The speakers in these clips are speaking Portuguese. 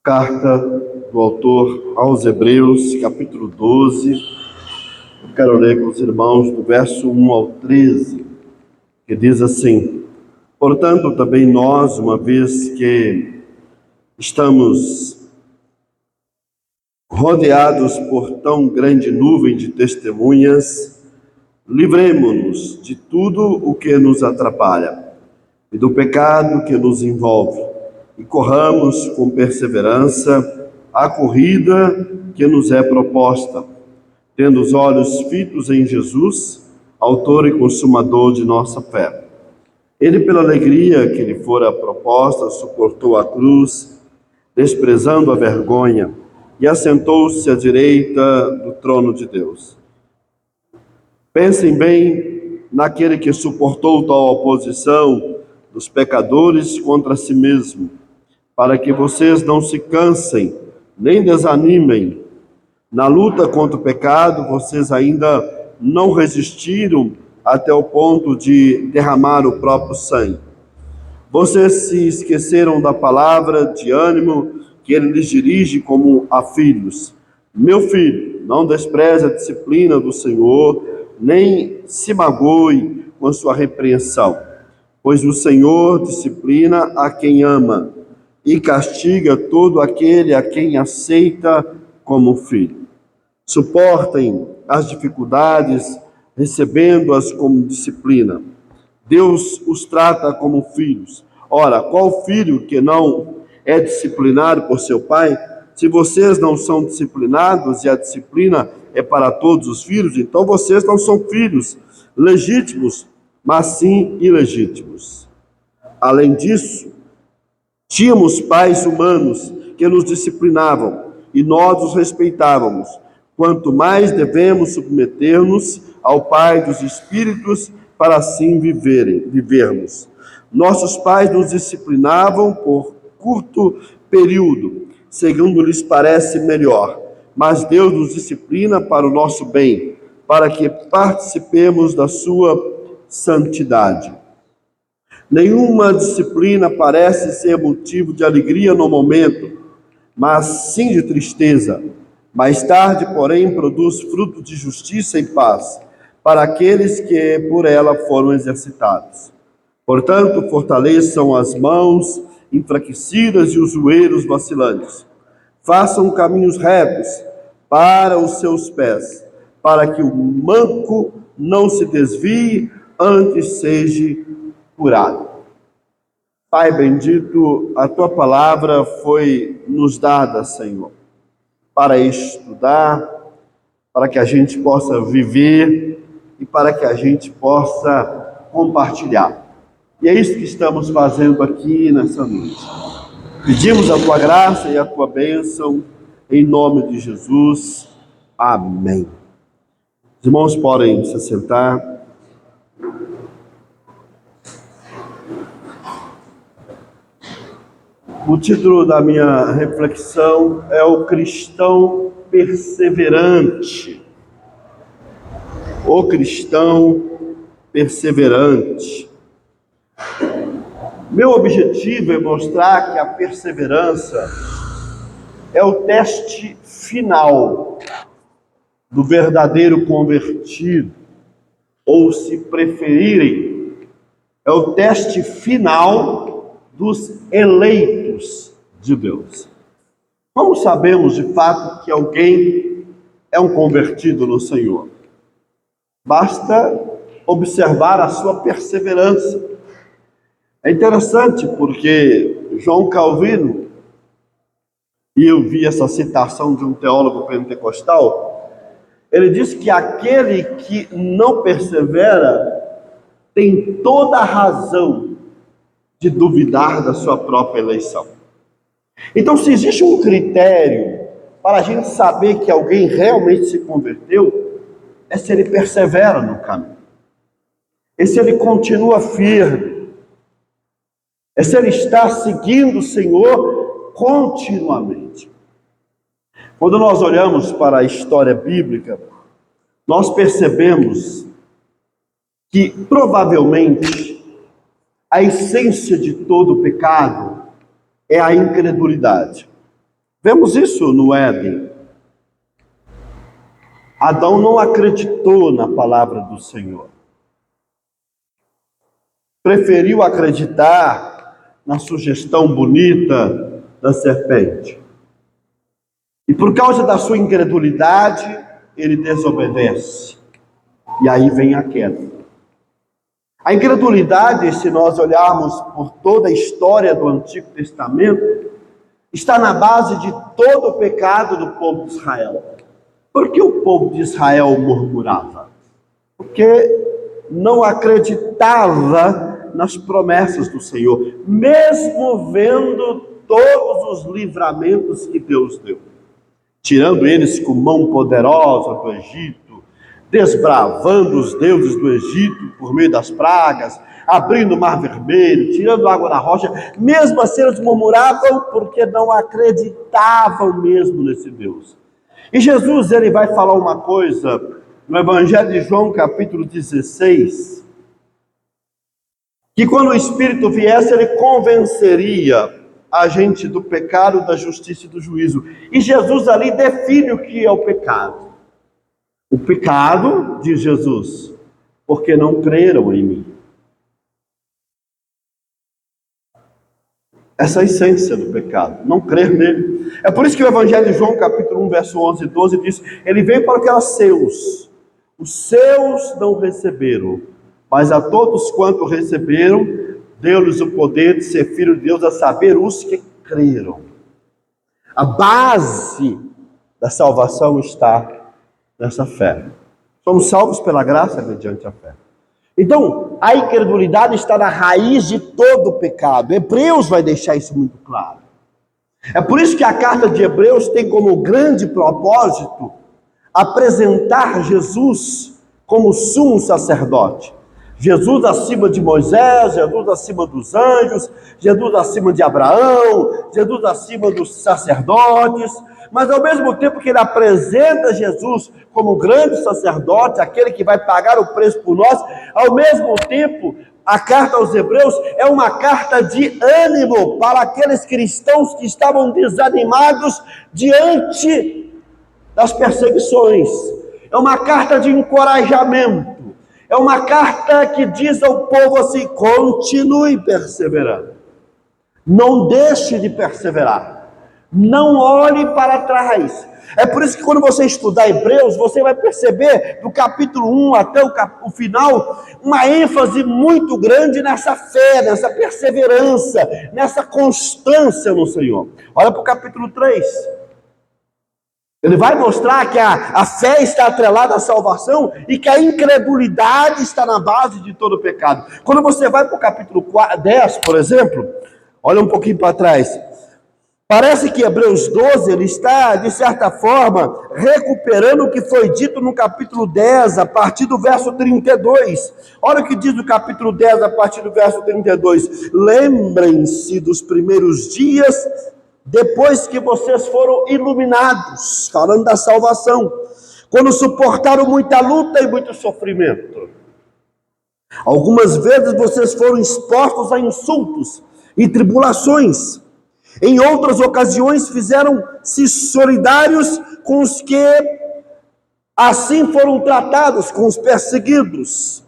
Carta do autor aos Hebreus, capítulo 12. Eu quero ler com os irmãos do verso 1 ao 13, que diz assim: Portanto, também nós, uma vez que estamos rodeados por tão grande nuvem de testemunhas, livremo-nos de tudo o que nos atrapalha e do pecado que nos envolve, e corramos com perseverança a corrida que nos é proposta, tendo os olhos fitos em Jesus, autor e consumador de nossa fé. Ele, pela alegria que lhe fora proposta, suportou a cruz, desprezando a vergonha, e assentou-se à direita do trono de Deus. Pensem bem naquele que suportou tal oposição dos pecadores contra si mesmo, para que vocês não se cansem, nem desanimem. Na luta contra o pecado, vocês ainda não resistiram até o ponto de derramar o próprio sangue. Vocês se esqueceram da palavra de ânimo que ele lhes dirige como a filhos. Meu filho, não despreze a disciplina do Senhor, nem se magoe com a sua repreensão, pois o Senhor disciplina a quem ama e castiga todo aquele a quem aceita como filho. Suportem as dificuldades, recebendo-as como disciplina. Deus os trata como filhos. Ora, qual filho que não é disciplinado por seu pai? Se vocês não são disciplinados e a disciplina é para todos os filhos, então vocês não são filhos legítimos, mas sim ilegítimos. Além disso, tínhamos pais humanos que nos disciplinavam e nós os respeitávamos. Quanto mais devemos submeter-nos ao Pai dos Espíritos para assim vivermos. Nossos pais nos disciplinavam por curto período, segundo lhes parece melhor, mas Deus nos disciplina para o nosso bem, para que participemos da sua santidade. Nenhuma disciplina parece ser motivo de alegria no momento, mas sim de tristeza. Mais tarde, porém, produz fruto de justiça e paz para aqueles que por ela foram exercitados. Portanto, fortaleçam as mãos enfraquecidas e os joelhos vacilantes. Façam caminhos retos para os seus pés, para que o manco não se desvie, antes seja curado. Pai bendito, a tua palavra foi nos dada, Senhor, para estudar, para que a gente possa viver e para que a gente possa compartilhar. E é isso que estamos fazendo aqui nessa noite. Pedimos a tua graça e a tua bênção, em nome de Jesus. Amém. Os irmãos podem se sentar. O título da minha reflexão é o cristão perseverante. O cristão perseverante. Meu objetivo é mostrar que a perseverança é o teste final do verdadeiro convertido, ou, se preferirem, é o teste final dos eleitos de Deus. Como sabemos de fato que alguém é um convertido no Senhor? Basta observar a sua perseverança. É interessante porque João Calvino, e eu vi essa citação de um teólogo pentecostal, ele diz que aquele que não persevera tem toda a razão de duvidar da sua própria eleição. Então, se existe um critério para a gente saber que alguém realmente se converteu, é se ele persevera no caminho, é se ele continua firme, é se ele está seguindo o Senhor continuamente. Quando nós olhamos para a história bíblica, nós percebemos que provavelmente a essência de todo pecado é a incredulidade. Vemos isso no Éden. Adão não acreditou na palavra do Senhor. Preferiu acreditar na sugestão bonita da serpente. E por causa da sua incredulidade, ele desobedece. E aí vem a queda. A incredulidade, se nós olharmos por toda a história do Antigo Testamento, está na base de todo o pecado do povo de Israel. Por que o povo de Israel murmurava? Porque não acreditava nas promessas do Senhor, mesmo vendo todos os livramentos que Deus deu. Tirando eles com mão poderosa do Egito, desbravando os deuses do Egito por meio das pragas, abrindo o mar vermelho, tirando água da rocha, mesmo assim eles murmuravam porque não acreditavam mesmo nesse Deus. E Jesus, ele vai falar uma coisa no Evangelho de João, capítulo 16, que quando o Espírito viesse, ele convenceria a gente do pecado, da justiça e do juízo. E Jesus ali define o que é o pecado. O pecado, diz Jesus, porque não creram em mim. Essa é a essência do pecado, não crer nele. É por isso que o Evangelho de João, capítulo 1, verso 11 e 12, diz: ele veio para aqueles seus, os seus não receberam, mas a todos quanto receberam, deu-lhes o poder de ser filho de Deus, a saber, os que creram. A base da salvação está nessa fé. Somos salvos pela graça mediante a fé. Então, a incredulidade está na raiz de todo o pecado. Hebreus vai deixar isso muito claro. É por isso que a carta de Hebreus tem como grande propósito apresentar Jesus como sumo sacerdote. Jesus acima de Moisés, Jesus acima dos anjos, Jesus acima de Abraão, Jesus acima dos sacerdotes, mas ao mesmo tempo que ele apresenta Jesus como grande sacerdote, aquele que vai pagar o preço por nós, ao mesmo tempo, a carta aos Hebreus é uma carta de ânimo para aqueles cristãos que estavam desanimados diante das perseguições. É uma carta de encorajamento. É uma carta que diz ao povo assim: continue perseverando. Não deixe de perseverar. Não olhe para trás. É por isso que quando você estudar Hebreus, você vai perceber do capítulo 1 até o final, uma ênfase muito grande nessa fé, nessa perseverança, nessa constância no Senhor. Olha para o capítulo 3. Ele vai mostrar que a fé está atrelada à salvação e que a incredulidade está na base de todo o pecado. Quando você vai para o capítulo 10, por exemplo, olha um pouquinho para trás. Parece que Hebreus 12, ele está, de certa forma, recuperando o que foi dito no capítulo 10, a partir do verso 32. Olha o que diz no capítulo 10, a partir do verso 32. Lembrem-se dos primeiros dias, depois que vocês foram iluminados, falando da salvação, quando suportaram muita luta e muito sofrimento. Algumas vezes vocês foram expostos a insultos e tribulações. Em outras ocasiões fizeram-se solidários com os que assim foram tratados, com os perseguidos.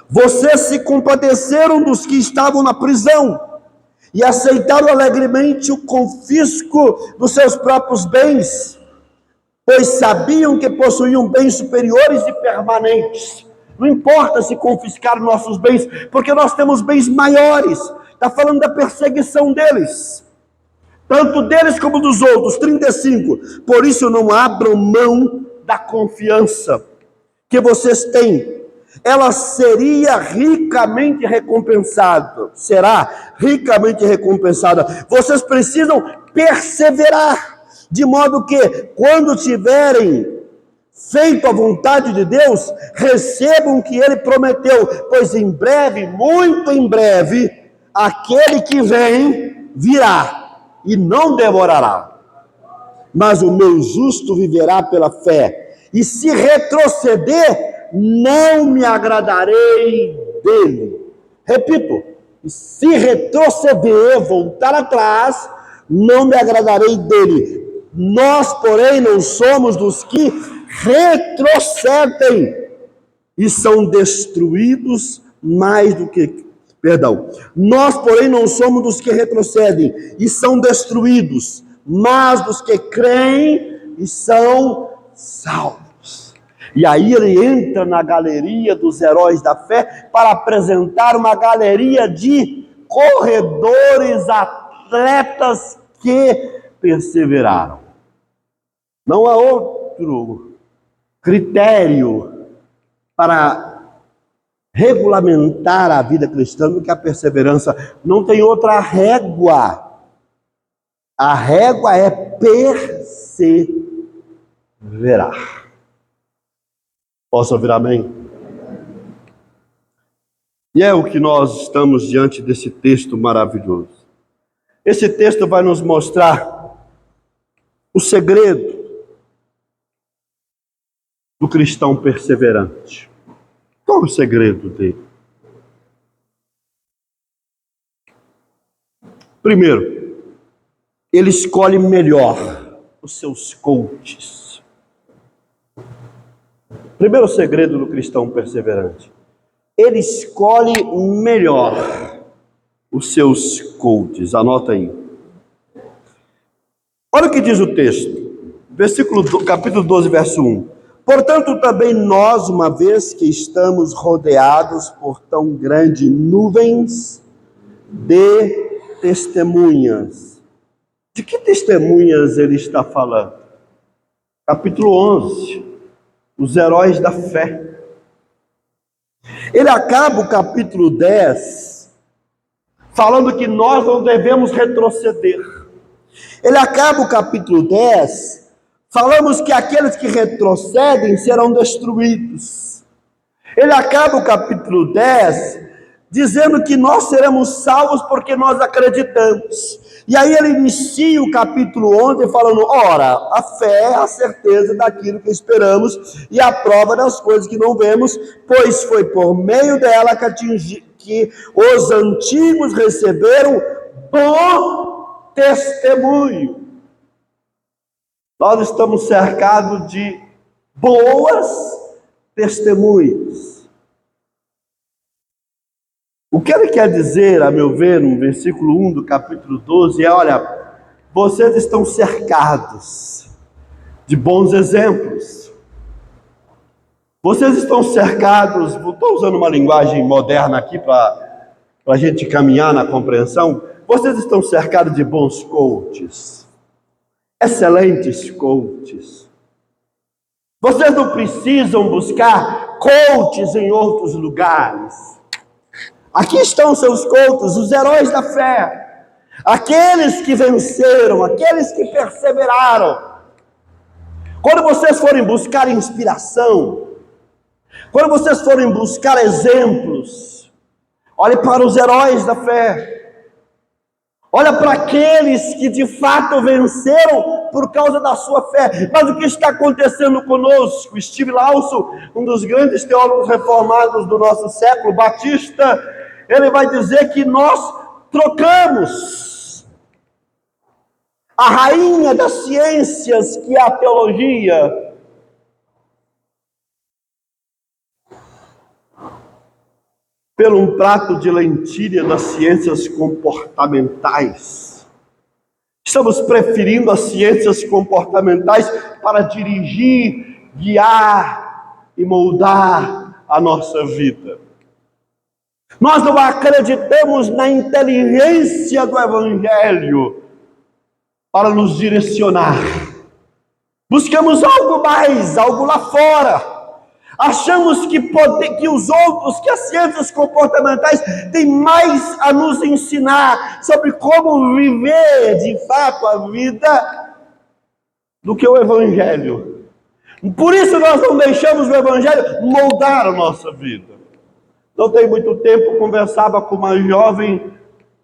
Vocês se compadeceram dos que estavam na prisão e aceitaram alegremente o confisco dos seus próprios bens, pois sabiam que possuíam bens superiores e permanentes. Não importa se confiscaram nossos bens, porque nós temos bens maiores. Está falando da perseguição deles, tanto deles como dos outros. 35. Por isso não abram mão da confiança que vocês têm. Ela seria ricamente recompensada. Será ricamente recompensada. Vocês precisam perseverar, de modo que, quando tiverem feito a vontade de Deus, recebam o que Ele prometeu, pois em breve, muito em breve, aquele que vem virá e não demorará. Mas o meu justo viverá pela fé, e se retroceder, não me agradarei dele. Repito, se retroceder, voltar atrás, não me agradarei dele. Nós, porém, não somos dos que retrocedem e são destruídos mais do que... Perdão. Nós, porém, não somos dos que retrocedem e são destruídos, mas dos que creem e são salvos. E aí ele entra na galeria dos heróis da fé para apresentar uma galeria de corredores, atletas que perseveraram. Não há outro critério para regulamentar a vida cristã do que a perseverança. Não tem outra régua. A régua é perseverar. Posso ouvir amém? E é o que nós estamos diante desse texto maravilhoso. Esse texto vai nos mostrar o segredo do cristão perseverante. Qual é o segredo dele? Primeiro, ele escolhe melhor os seus coaches. Primeiro segredo do cristão perseverante. Ele escolhe melhor os seus coaches. Anota aí. Olha o que diz o texto. Capítulo 12, verso 1. Portanto, também nós, uma vez que estamos rodeados por tão grandes nuvens de testemunhas. De que testemunhas ele está falando? Capítulo 11. Os heróis da fé. Ele acaba o capítulo 10 falando que nós não devemos retroceder. Ele acaba o capítulo 10 falamos que aqueles que retrocedem serão destruídos. Ele acaba o capítulo 10 dizendo que nós seremos salvos porque nós acreditamos. E aí ele inicia o capítulo 11 falando, ora, a fé é a certeza daquilo que esperamos e a prova das coisas que não vemos, pois foi por meio dela que os antigos receberam bom testemunho. Nós estamos cercados de boas testemunhas. O que ele quer dizer, a meu ver, no versículo 1 do capítulo 12, é, olha, vocês estão cercados de bons exemplos. Vocês estão cercados, estou usando uma linguagem moderna aqui para a gente caminhar na compreensão, vocês estão cercados de bons coaches. Excelentes coaches. Vocês não precisam buscar coaches em outros lugares. Aqui estão seus coaches, os heróis da fé. Aqueles que venceram, aqueles que perseveraram. Quando vocês forem buscar inspiração, quando vocês forem buscar exemplos, olhe para os heróis da fé. Olha para aqueles que de fato venceram por causa da sua fé. Mas o que está acontecendo conosco? Steve Lawson, um dos grandes teólogos reformados do nosso século, batista, ele vai dizer que nós trocamos a rainha das ciências, que é a teologia, pelo um prato de lentilha das ciências comportamentais. Estamos preferindo as ciências comportamentais para dirigir, guiar e moldar a nossa vida. Nós não acreditamos na inteligência do Evangelho para nos direcionar. Buscamos algo mais, algo lá fora. Achamos que os outros, que as ciências comportamentais têm mais a nos ensinar sobre como viver de fato a vida do que o Evangelho. Por isso nós não deixamos o Evangelho moldar a nossa vida. Não tem muito tempo conversava com uma jovem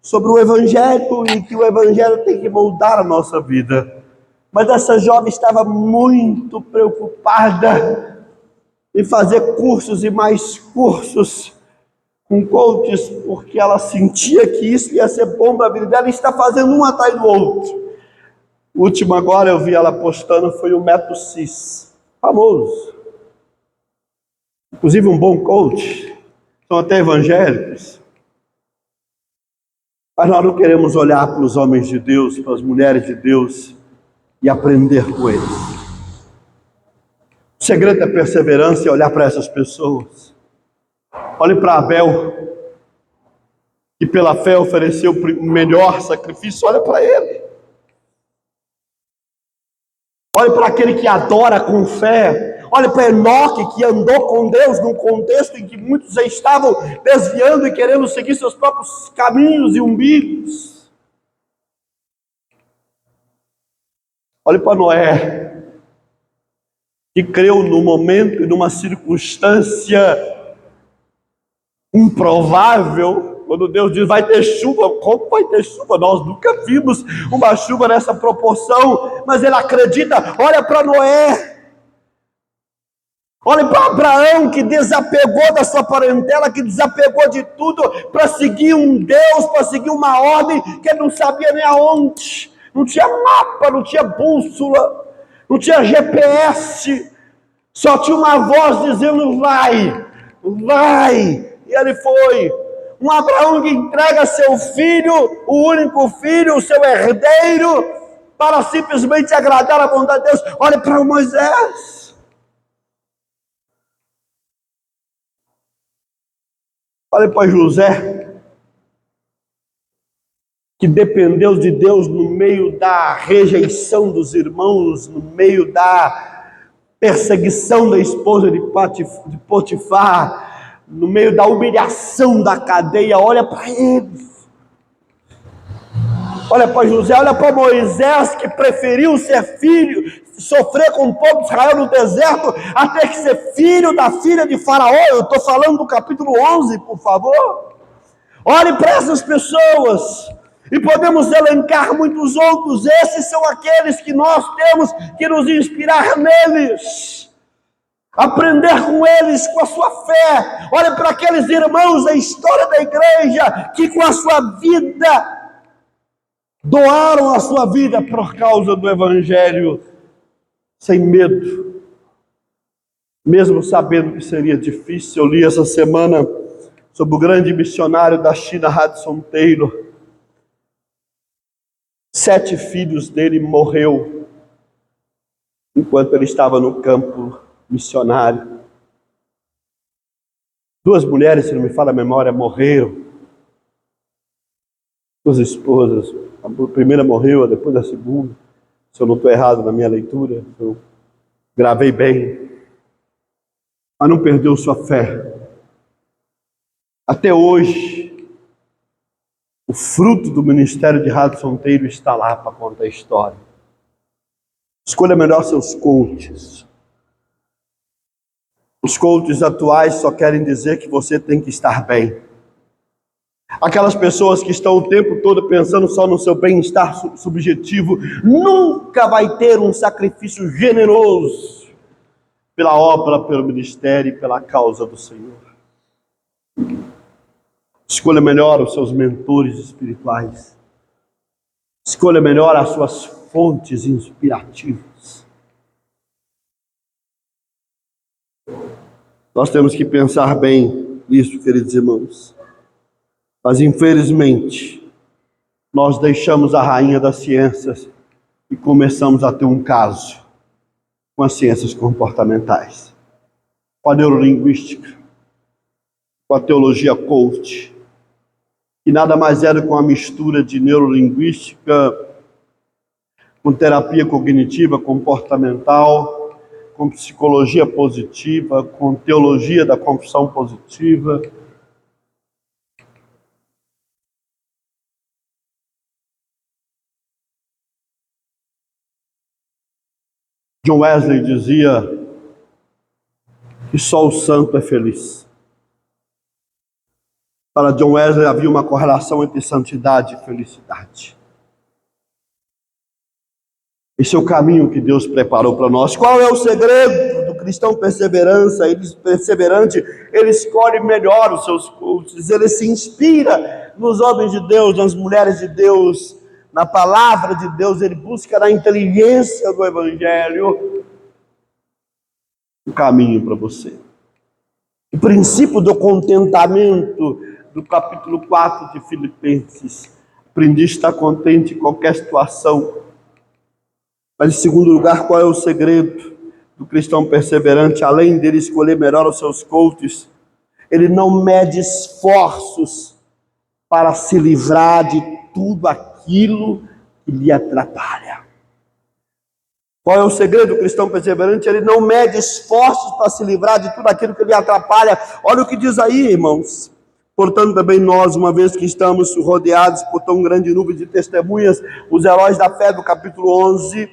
sobre o Evangelho e que o Evangelho tem que moldar a nossa vida. Mas essa jovem estava muito preocupada em fazer cursos e mais cursos com coaches, porque ela sentia que isso ia ser bom para a vida dela e está fazendo um atrás do outro. O último agora eu vi ela postando foi o Método CIS, famoso. Inclusive um bom coach, são até evangélicos. Mas nós não queremos olhar para os homens de Deus, para as mulheres de Deus e aprender com eles. O segredo da perseverança é olhar para essas pessoas. Olhe para Abel, que pela fé ofereceu o melhor sacrifício. Olha para ele. Olhe para aquele que adora com fé. Olhe para Enoque, que andou com Deus num contexto em que muitos já estavam desviando e querendo seguir seus próprios caminhos e umbigos. Olhe para Noé, que creu num momento e numa circunstância improvável, quando Deus diz, vai ter chuva. Como vai ter chuva? Nós nunca vimos uma chuva nessa proporção, mas ele acredita. Olha para Noé, olha para Abraão, que desapegou da sua parentela, que desapegou de tudo, para seguir um Deus, para seguir uma ordem, que ele não sabia nem aonde, não tinha mapa, não tinha bússola, não tinha GPS, só tinha uma voz dizendo, vai, vai, e ele foi. Um Abraão que entrega seu filho, o único filho, o seu herdeiro, para simplesmente agradar a vontade de Deus. Olha para Moisés. Olha para José, que dependeu de Deus no meio da rejeição dos irmãos, no meio da perseguição da esposa de Potifar, no meio da humilhação da cadeia. Olha para ele. Olha para José, olha para Moisés, que preferiu ser filho, sofrer com o povo de Israel no deserto, até que ser filho da filha de Faraó. Eu estou falando do capítulo 11, por favor. Olhe para essas pessoas, e podemos elencar muitos outros. Esses são aqueles que nós temos que nos inspirar neles, aprender com eles, com a sua fé. Olhe para aqueles irmãos da história da igreja, que com a sua vida doaram a sua vida por causa do Evangelho, sem medo, mesmo sabendo que seria difícil. Eu li essa semana sobre o grande missionário da China, Hudson Taylor. 7 filhos dele morreu enquanto ele estava no campo missionário. 2 mulheres, se não me falha a memória, morreram. 2 esposas. A primeira morreu, depois a segunda. Se eu não estou errado na minha leitura, eu gravei bem. Mas não perdeu sua fé. Até hoje, o fruto do ministério de Hudson Taylor está lá para contar a história. Escolha melhor seus coaches. Os coaches atuais só querem dizer que você tem que estar bem. Aquelas pessoas que estão o tempo todo pensando só no seu bem-estar subjetivo, nunca vai ter um sacrifício generoso pela obra, pelo ministério e pela causa do Senhor. Escolha melhor os seus mentores espirituais. Escolha melhor as suas fontes inspirativas. Nós temos que pensar bem nisso, queridos irmãos. Mas infelizmente, nós deixamos a rainha das ciências e começamos a ter um caso com as ciências comportamentais, com a neurolinguística, com a teologia coach, que nada mais é do que uma mistura de neurolinguística com terapia cognitiva comportamental, com psicologia positiva, com teologia da confissão positiva. John Wesley dizia que só o santo é feliz. Para John Wesley havia uma correlação entre santidade e felicidade. Esse é o caminho que Deus preparou para nós. Qual é o segredo do cristão perseverante? Ele escolhe melhor os seus coaches, ele se inspira nos homens de Deus, nas mulheres de Deus, na palavra de Deus, ele busca na inteligência do Evangelho um caminho para você. O princípio do contentamento do capítulo 4 de Filipenses. Aprendi a estar contente em qualquer situação. Mas em segundo lugar, qual é o segredo do cristão perseverante? Além dele escolher melhor os seus coaches, ele não mede esforços para se livrar de tudo aquilo que lhe atrapalha. Qual é o segredo do cristão perseverante? Ele não mede esforços para se livrar de tudo aquilo que lhe atrapalha. Olha o que diz aí, irmãos. Portanto, também nós, uma vez que estamos rodeados por tão grande nuvem de testemunhas, os heróis da fé do capítulo 11,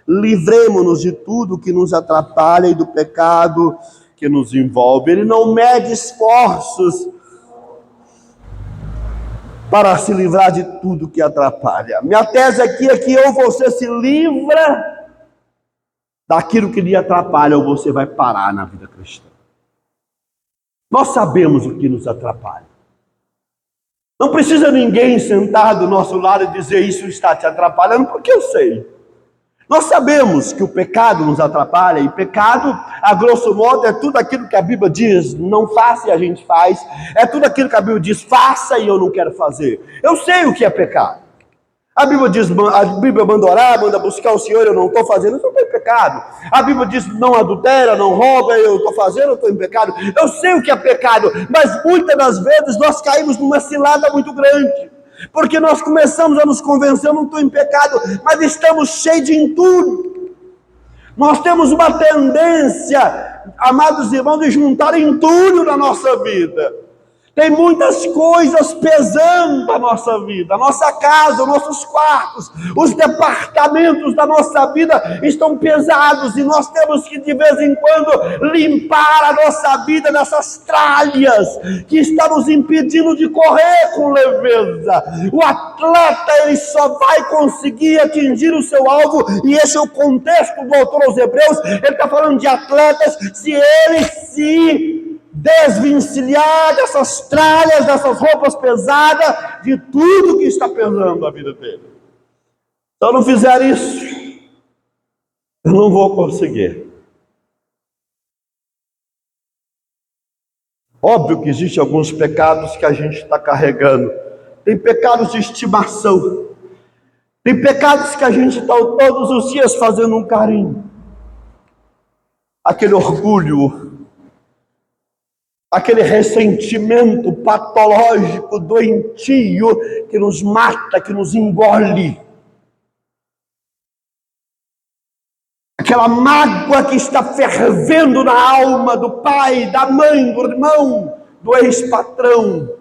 livremo-nos de tudo que nos atrapalha e do pecado que nos envolve. Ele não mede esforços para se livrar de tudo que atrapalha. Minha tese aqui é que ou você se livra daquilo que lhe atrapalha, ou você vai parar na vida cristã. Nós sabemos o que nos atrapalha. Não precisa ninguém sentar do nosso lado e dizer isso está te atrapalhando, porque eu sei. Nós sabemos que o pecado nos atrapalha, e pecado, a grosso modo, é tudo aquilo que a Bíblia diz, não faça e a gente faz. É tudo aquilo que a Bíblia diz, faça e eu não quero fazer. Eu sei o que é pecado. A Bíblia diz, a Bíblia manda orar, manda buscar o Senhor, eu não estou fazendo, eu estou em pecado. A Bíblia diz, não adultera, não rouba, eu estou fazendo, eu estou em pecado. Eu sei o que é pecado, mas muitas das vezes nós caímos numa cilada muito grande. Porque nós começamos a nos convencer, eu não estou em pecado, mas estamos cheios de entulho. Nós temos uma tendência, amados irmãos, de juntar entulho na nossa vida. Tem muitas coisas pesando a nossa vida, a nossa casa, nossos quartos, os departamentos da nossa vida estão pesados e nós temos que de vez em quando limpar a nossa vida dessas tralhas que estão nos impedindo de correr com leveza. O atleta, ele só vai conseguir atingir o seu alvo, e esse é o contexto do autor aos Hebreus. Ele está falando de atletas, se ele se desvencilhar dessas tralhas, dessas roupas pesadas, de tudo que está pesando a vida dele. Se eu não fizer isso, eu não vou conseguir. Óbvio que existem alguns pecados que a gente está carregando. Tem pecados de estimação. Tem pecados que a gente está todos os dias fazendo um carinho. Aquele orgulho, aquele ressentimento patológico, doentio, que nos mata, que nos engole. Aquela mágoa que está fervendo na alma do pai, da mãe, do irmão, do ex-patrão,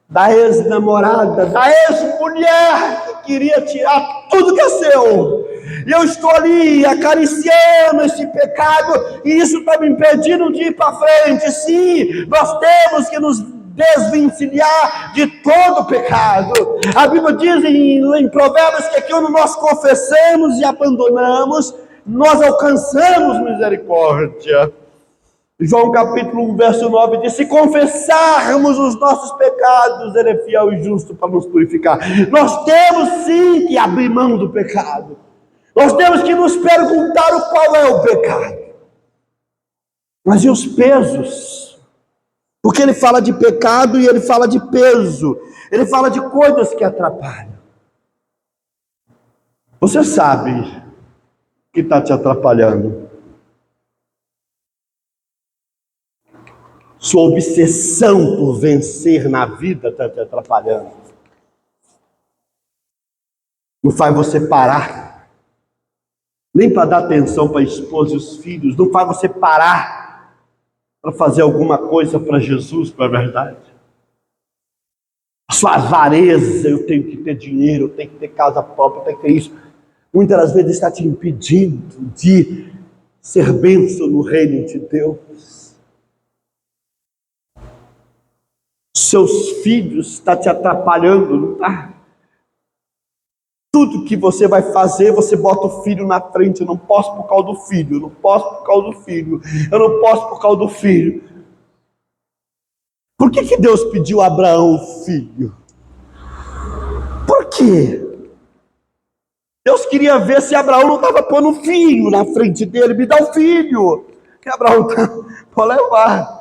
da ex-namorada, da ex-mulher que queria tirar tudo que é seu. E eu estou ali acariciando esse pecado, e isso está me impedindo de ir para frente. Sim, nós temos que nos desvencilhar de todo pecado. A Bíblia diz em Provérbios que quando nós confessamos e abandonamos, nós alcançamos misericórdia. João capítulo 1, verso 9 diz: se confessarmos os nossos pecados, Ele é fiel e justo para nos purificar. Nós temos sim que abrir mão do pecado. Nós temos que nos perguntar qual é o pecado. Mas e os pesos? Porque ele fala de pecado e ele fala de peso. Ele fala de coisas que atrapalham. Você sabe que está te atrapalhando. Sua obsessão por vencer na vida está te atrapalhando. Não faz você parar. Nem para dar atenção para a esposa e os filhos. Não faz você parar para fazer alguma coisa para Jesus, para a verdade. A sua avareza, eu tenho que ter dinheiro, eu tenho que ter casa própria, eu tenho que ter isso. Muitas das vezes está te impedindo de ser bênção no reino de Deus. Seus filhos estão te atrapalhando, não está? Tudo que você vai fazer, você bota o filho na frente. Eu não posso por causa do filho, eu não posso por causa do filho, eu não posso por causa do filho. Por que Deus pediu a Abraão o filho? Por quê? Deus queria ver se Abraão não estava pondo um filho na frente dele. Me dá um filho. Que Abraão está para levar.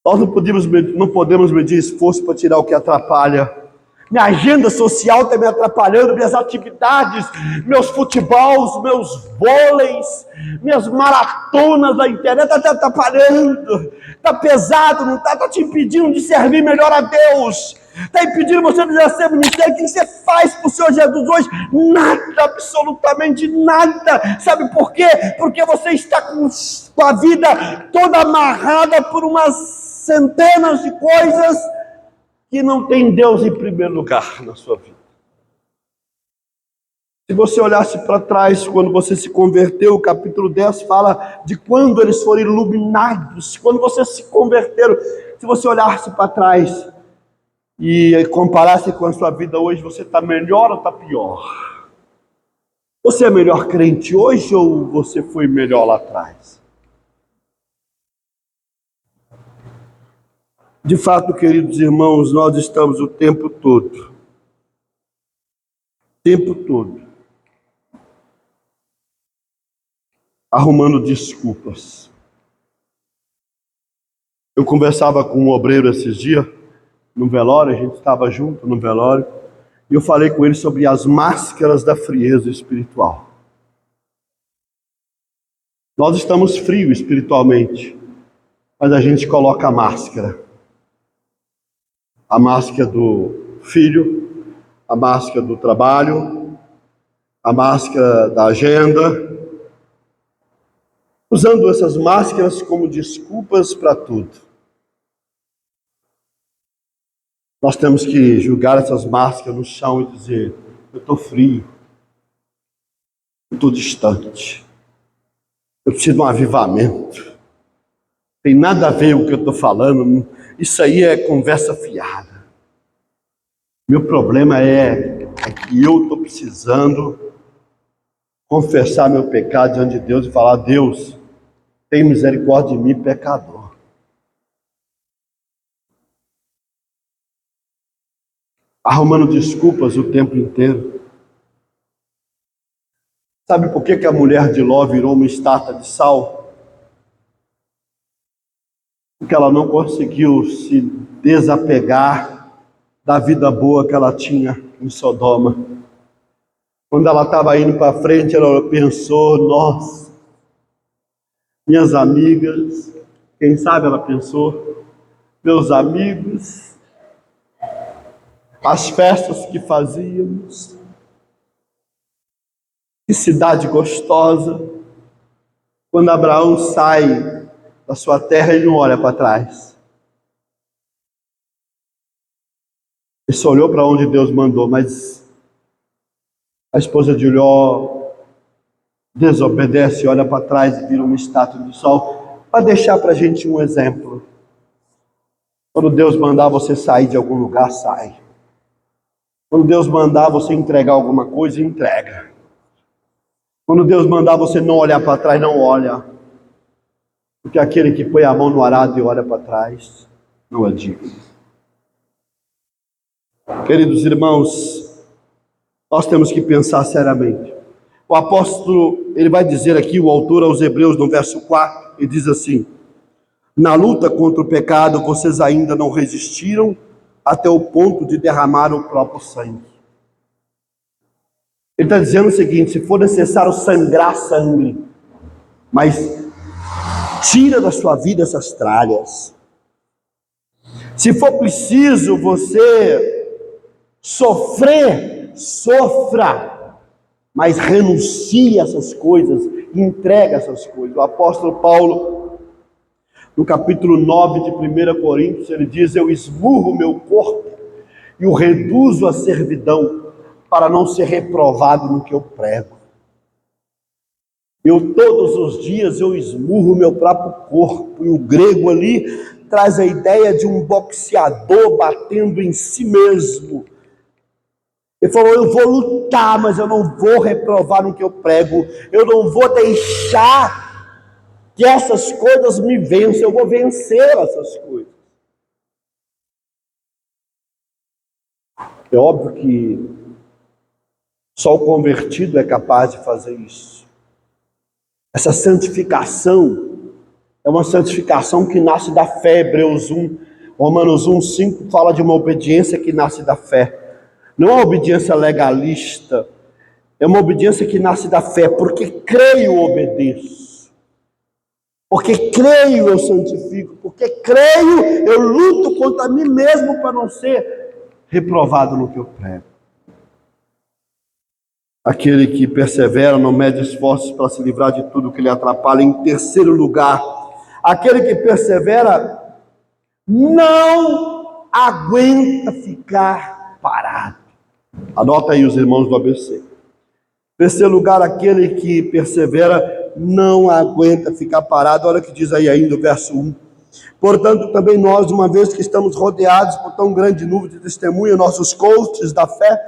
Nós não podemos medir esforço para tirar o que atrapalha. Minha agenda social está me atrapalhando, minhas atividades, meus futebols, meus vôleis, minhas maratonas na internet está te atrapalhando. Está pesado, não está? Está te impedindo de servir melhor a Deus. Está impedindo você de exercer o ministério. O que você faz para o Senhor Jesus hoje? Nada, absolutamente nada. Sabe por quê? Porque você está com a vida toda amarrada por umas centenas de coisas que não tem Deus em primeiro lugar na sua vida. Se você olhasse para trás, quando você se converteu, o capítulo 10 fala de quando eles foram iluminados, quando vocês se converteram. Se você olhasse para trás e comparasse com a sua vida hoje, você está melhor ou está pior? Você é melhor crente hoje ou você foi melhor lá atrás? De fato, queridos irmãos, nós estamos o tempo todo arrumando desculpas. Eu conversava com um obreiro esses dias, no velório, a gente estava junto no velório, e eu falei com ele sobre as máscaras da frieza espiritual. Nós estamos frios espiritualmente, mas a gente coloca a máscara. A máscara do filho, a máscara do trabalho, a máscara da agenda, usando essas máscaras como desculpas para tudo. Nós temos que julgar essas máscaras no chão e dizer: eu estou frio, eu estou distante, eu preciso de um avivamento. Tem nada a ver com o que eu estou falando, isso aí é conversa fiada. Meu problema é que eu estou precisando confessar meu pecado diante de Deus e falar: Deus, tem misericórdia de mim, pecador. Arrumando desculpas o tempo inteiro. Sabe por que a mulher de Ló virou uma estátua de sal? Porque ela não conseguiu se desapegar da vida boa que ela tinha em Sodoma. Quando ela estava indo para frente, ela pensou: nossa, minhas amigas, quem sabe ela pensou, meus amigos, as festas que fazíamos, que cidade gostosa. Quando Abraão sai da sua terra, ele não olha para trás. Ele só olhou para onde Deus mandou, mas a esposa de Ló desobedece, olha para trás e vira uma estátua de sol, para deixar para a gente um exemplo. Quando Deus mandar você sair de algum lugar, sai. Quando Deus mandar você entregar alguma coisa, entrega. Quando Deus mandar você não olhar para trás, não olha. Porque aquele que põe a mão no arado e olha para trás, não é digno. Queridos irmãos, nós temos que pensar seriamente. O apóstolo, ele vai dizer aqui, o autor aos Hebreus, no verso 4, ele diz assim: na luta contra o pecado, vocês ainda não resistiram até o ponto de derramar o próprio sangue. Ele está dizendo o seguinte: se for necessário sangrar, sangre, mas tira da sua vida essas tralhas. Se for preciso você sofrer, sofra, mas renuncie a essas coisas, entregue essas coisas. O apóstolo Paulo, no capítulo 9 de 1 Coríntios, ele diz: eu esmurro o meu corpo e o reduzo à servidão, para não ser reprovado no que eu prego. Todos os dias eu esmurro o meu próprio corpo. E o grego ali traz a ideia de um boxeador batendo em si mesmo. Ele falou: eu vou lutar, mas eu não vou reprovar no que eu prego. Eu não vou deixar que essas coisas me vençam. Eu vou vencer essas coisas. É óbvio que só o convertido é capaz de fazer isso. Essa santificação é uma santificação que nasce da fé. Hebreus 1, Romanos 1:5 fala de uma obediência que nasce da fé. Não é uma obediência legalista, é uma obediência que nasce da fé, porque creio, obedeço. Porque creio, eu santifico. Porque creio, eu luto contra mim mesmo para não ser reprovado no que eu prego. Aquele que persevera não mede esforços para se livrar de tudo que lhe atrapalha. Em terceiro lugar, aquele que persevera não aguenta ficar parado. Anota aí os irmãos do ABC. Em terceiro lugar, aquele que persevera não aguenta ficar parado. Olha o que diz aí ainda o verso 1. Portanto, também nós, uma vez que estamos rodeados por tão grande nuvem de testemunha, nossos coaches da fé,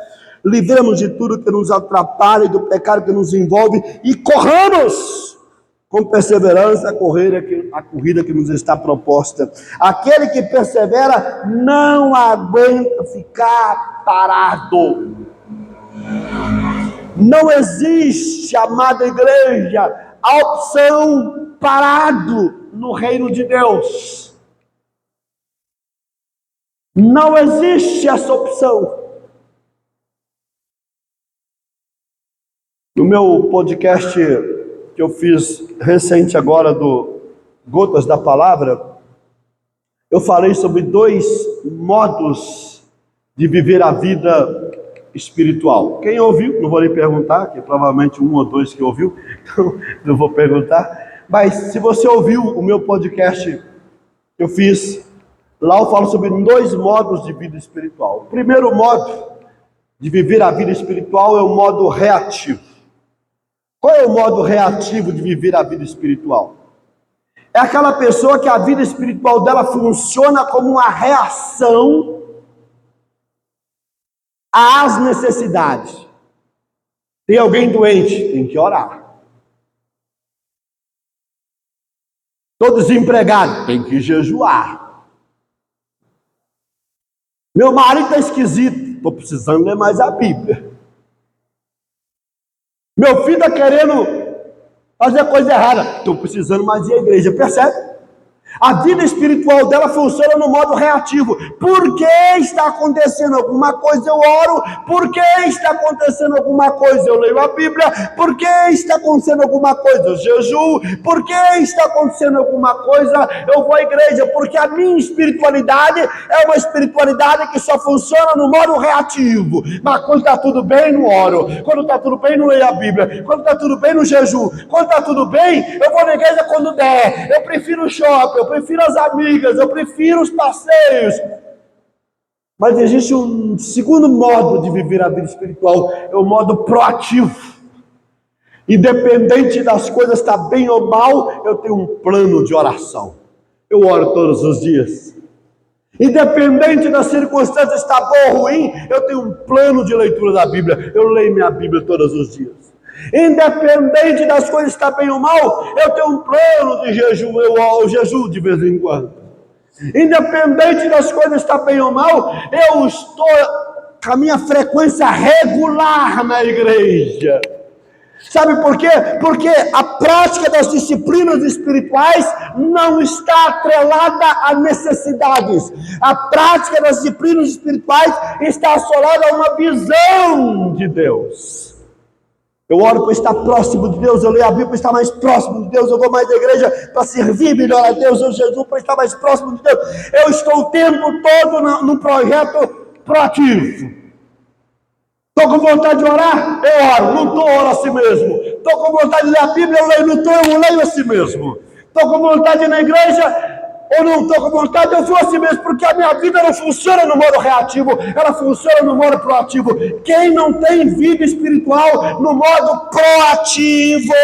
livremos de tudo que nos atrapalha e do pecado que nos envolve e corramos com perseverança a corrida que nos está proposta. Aquele que persevera não aguenta ficar parado. Não existe, amada igreja, a opção parado no reino de Deus. Não existe essa opção. No meu podcast que eu fiz recente agora do Gotas da Palavra, eu falei sobre 2 modos de viver a vida espiritual. Quem ouviu, não vou lhe perguntar, que provavelmente 1 ou 2 que ouviu, então não vou perguntar, mas se você ouviu o meu podcast que eu fiz, lá eu falo sobre 2 modos de vida espiritual. O primeiro modo de viver a vida espiritual é o modo reativo. Qual é o modo reativo de viver a vida espiritual? É aquela pessoa que a vida espiritual dela funciona como uma reação às necessidades. Tem alguém doente, tem que orar. Estou desempregado, tem que jejuar. Meu marido está esquisito, estou precisando ler mais a Bíblia. Meu filho está querendo fazer coisa errada, estou precisando mais ir à igreja, percebe? A vida espiritual dela funciona no modo reativo. Por que está acontecendo alguma coisa, eu oro. Por que está acontecendo alguma coisa, eu leio a Bíblia. Por que está acontecendo alguma coisa, eu jejuo. Por que está acontecendo alguma coisa, eu vou à igreja. Porque a minha espiritualidade é uma espiritualidade que só funciona no modo reativo. Mas quando está tudo bem, não oro. Quando está tudo bem, não leio a Bíblia. Quando está tudo bem, não jejuo. Quando está tudo bem, eu vou na igreja quando der. Eu prefiro o shopping, eu prefiro as amigas, eu prefiro os passeios. Mas existe um segundo modo de viver a vida espiritual, é o modo proativo. Independente das coisas estar bem ou mal, eu tenho um plano de oração. Eu oro todos os dias. Independente das circunstâncias estar bom ou ruim, eu tenho um plano de leitura da Bíblia. Eu leio minha Bíblia todos os dias. Independente das coisas estar bem ou mal, eu tenho um plano de jejum, eu jejuo de vez em quando. Independente das coisas estar bem ou mal, eu estou com a minha frequência regular na igreja. Sabe por quê? Porque a prática das disciplinas espirituais não está atrelada a necessidades. A prática das disciplinas espirituais está assolada a uma visão de Deus. Eu oro para estar próximo de Deus, eu leio a Bíblia para estar mais próximo de Deus, eu vou mais à igreja para servir melhor a Deus, eu jejuo para estar mais próximo de Deus. Eu estou o tempo todo num projeto proativo. Estou com vontade de orar? Eu oro, não estou, oro assim mesmo. Estou com vontade de ler a Bíblia? Eu leio, não estou, eu leio assim mesmo. Estou com vontade de ir na igreja? Ou não estou com vontade, eu vou assim mesmo, porque a minha vida não funciona no modo reativo, ela funciona no modo proativo. Quem não tem vida espiritual no modo proativo,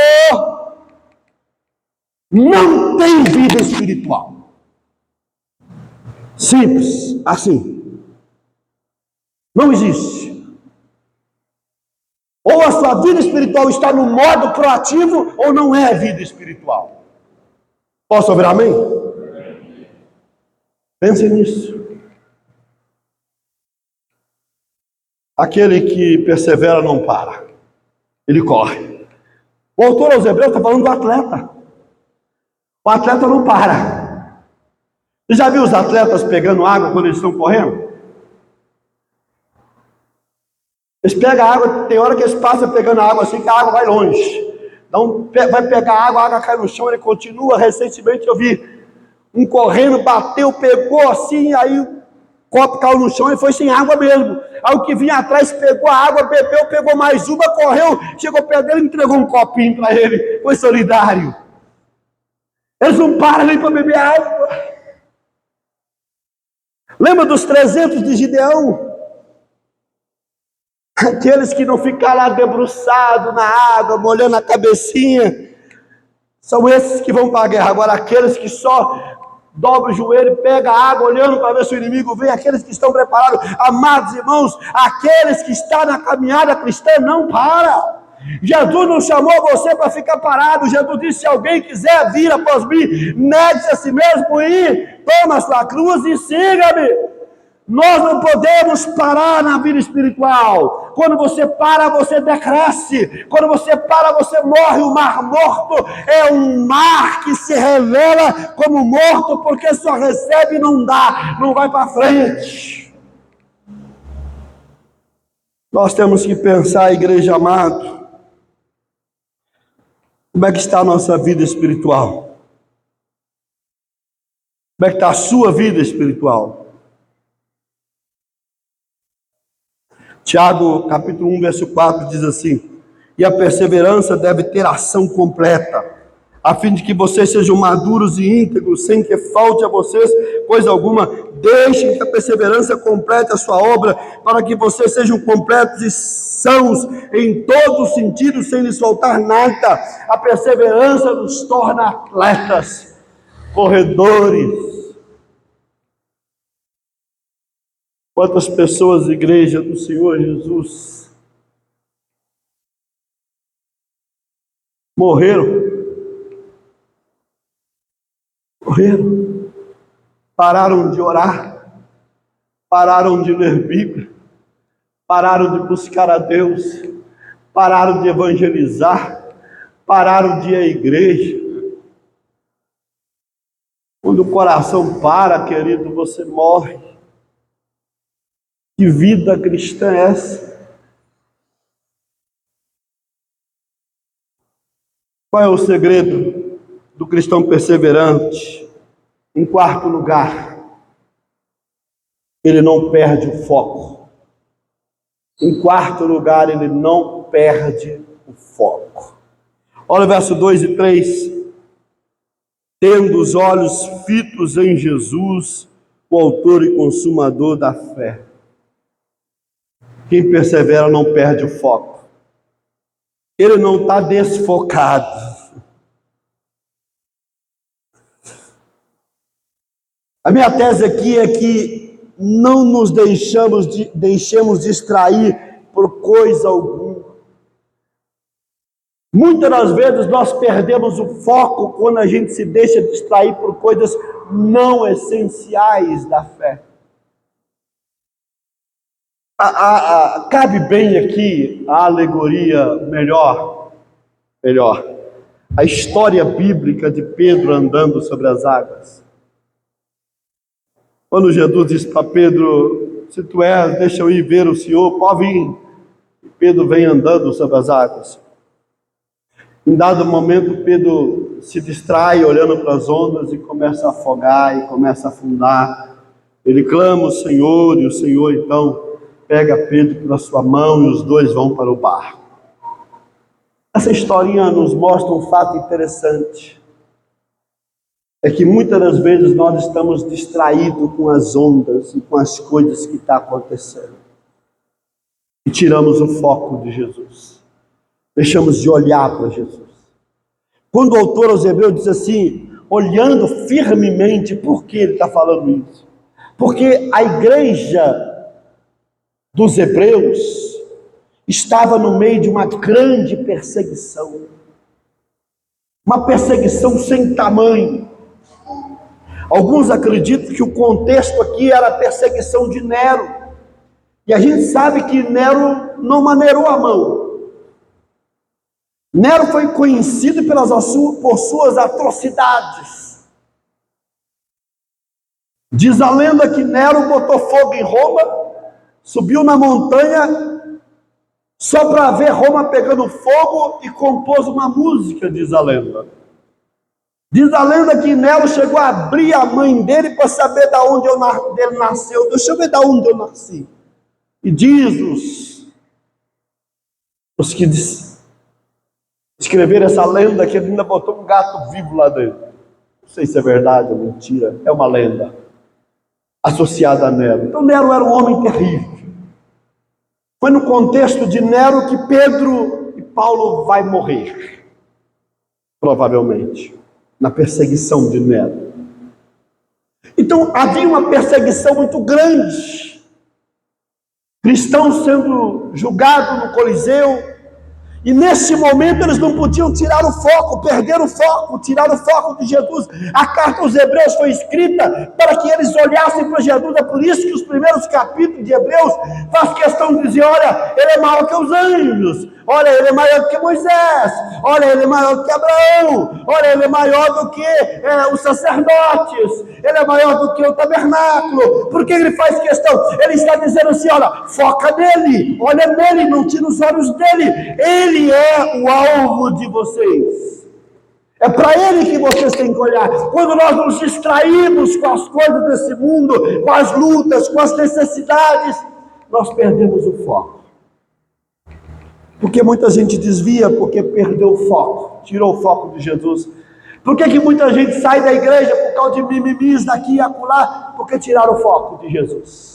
não tem vida espiritual. Simples, assim. Não existe. Ou a sua vida espiritual está no modo proativo, ou não é vida espiritual. Posso ouvir amém? Pense nisso. Aquele que persevera não para, ele corre. O autor aos Hebreus está falando do atleta. O atleta não para. Você já viu os atletas pegando água quando eles estão correndo? Eles pegam a água, tem hora que eles passam pegando a água assim, que a água vai longe. Então vai pegar a água cai no chão, ele continua. Recentemente eu vi um correndo, bateu, pegou assim, aí o copo caiu no chão e foi sem água mesmo. Aí o que vinha atrás pegou a água, bebeu, pegou mais uma, correu, chegou perto dele e entregou um copinho para ele. Foi solidário. Eles não param nem para beber água. Lembra dos 300 de Gideão? Aqueles que não ficam lá debruçados na água, molhando a cabecinha, são esses que vão para a guerra. Agora, aqueles que só dobra o joelho, pega a água, olhando para ver se o inimigo vem, aqueles que estão preparados, amados irmãos, aqueles que estão na caminhada cristã, não para. Jesus não chamou você para ficar parado. Jesus disse: se alguém quiser vir após mim, negue-se a si mesmo e toma a sua cruz e siga-me. Nós não podemos parar na vida espiritual. Quando você para, você decresce. Quando você para, você morre. O mar morto é um mar que se revela como morto, porque só recebe e não dá, não vai para frente. Nós temos que pensar, igreja amada, como é que está a nossa vida espiritual? Como é que está a sua vida espiritual? Tiago, capítulo 1, verso 4, diz assim: e a perseverança deve ter ação completa, a fim de que vocês sejam maduros e íntegros, sem que falte a vocês coisa alguma. Deixem que a perseverança complete a sua obra, para que vocês sejam completos e sãos em todo o sentido, sem lhes faltar nada. A perseverança nos torna atletas, corredores. Quantas pessoas, igreja do Senhor Jesus, morreram, pararam de orar, pararam de ler Bíblia, pararam de buscar a Deus, pararam de evangelizar, pararam de ir à igreja. Quando o coração para, querido, você morre. Que vida cristã é essa? Qual é o segredo do cristão perseverante? Em quarto lugar, ele não perde o foco. Em quarto lugar, ele não perde o foco. Olha o verso 2 e 3. Tendo os olhos fitos em Jesus, o autor e consumador da fé. Quem persevera não perde o foco. Ele não está desfocado. A minha tese aqui é que não nos deixemos distrair por coisa alguma. Muitas das vezes nós perdemos o foco quando a gente se deixa distrair por coisas não essenciais da fé. Cabe bem aqui a alegoria melhor, a história bíblica de Pedro andando sobre as águas. Quando Jesus disse para Pedro: se tu és, deixa eu ir ver o Senhor, pode vir. E Pedro vem andando sobre as águas. Em dado momento, Pedro se distrai olhando para as ondas e começa a afogar e começa a afundar. Ele clama o Senhor e o Senhor então pega Pedro pela sua mão e os dois vão para o barco. Essa historinha nos mostra um fato interessante. É que muitas das vezes nós estamos distraídos com as ondas e com as coisas que estão acontecendo. E tiramos o foco de Jesus. Deixamos de olhar para Jesus. Quando o autor aos Hebreus diz assim, olhando firmemente, por que ele está falando isso? Porque a igreja dos Hebreus estava no meio de uma grande perseguição. Uma perseguição sem tamanho. Alguns acreditam que o contexto aqui era a perseguição de Nero. E a gente sabe que Nero não maneirou a mão. Nero foi conhecido por suas atrocidades. Diz a lenda que Nero botou fogo em Roma, subiu na montanha só para ver Roma pegando fogo e compôs uma música, diz a lenda. Diz a lenda que Nero chegou a abrir a mãe dele para saber de onde ele nasceu. Deixa eu ver de onde eu nasci. E diz os que escreveram essa lenda que ele ainda botou um gato vivo lá dentro. Não sei se é verdade ou mentira, é uma lenda associada a Nero. Então Nero era um homem terrível. Foi no contexto de Nero que Pedro e Paulo vai morrer, provavelmente, na perseguição de Nero. Então havia uma perseguição muito grande, cristãos sendo julgados no Coliseu, e nesse momento eles não podiam tirar o foco, perder o foco, tirar o foco de Jesus. A carta aos Hebreus foi escrita para que eles olhassem para Jesus. É por isso que os primeiros capítulos de Hebreus faz questão de dizer: olha, ele é maior que os anjos, olha, ele é maior que Moisés, olha, ele é maior que Abraão, olha, ele é maior do que os sacerdotes, ele é maior do que o tabernáculo. Por que ele faz questão? Ele está dizendo assim: olha, foca nele, olha nele, não tira os olhos dele. Ele é o alvo de vocês. É para ele que vocês têm que olhar. Quando nós nos distraímos com as coisas desse mundo, com as lutas, com as necessidades, nós perdemos o foco. Porque muita gente desvia porque perdeu o foco, tirou o foco de Jesus. Por que muita gente sai da igreja por causa de mimimis daqui e acolá? Porque tiraram o foco de Jesus.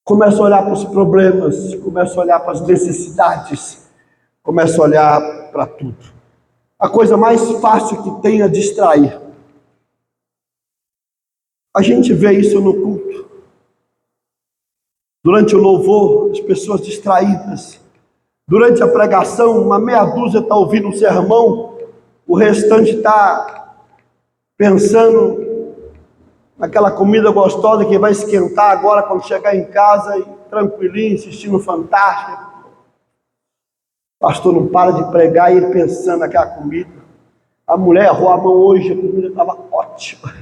Começa a olhar para os problemas, começa a olhar para as necessidades, começa a olhar para tudo. A coisa mais fácil que tem é distrair. A gente vê isso no culto. Durante o louvor, as pessoas distraídas. Durante a pregação, uma meia dúzia está ouvindo um sermão, o restante está pensando naquela comida gostosa que vai esquentar agora quando chegar em casa, e tranquilinho, assistindo Fantástico. O pastor não para de pregar e ele pensando naquela comida. A mulher errou a mão hoje, a comida estava ótima.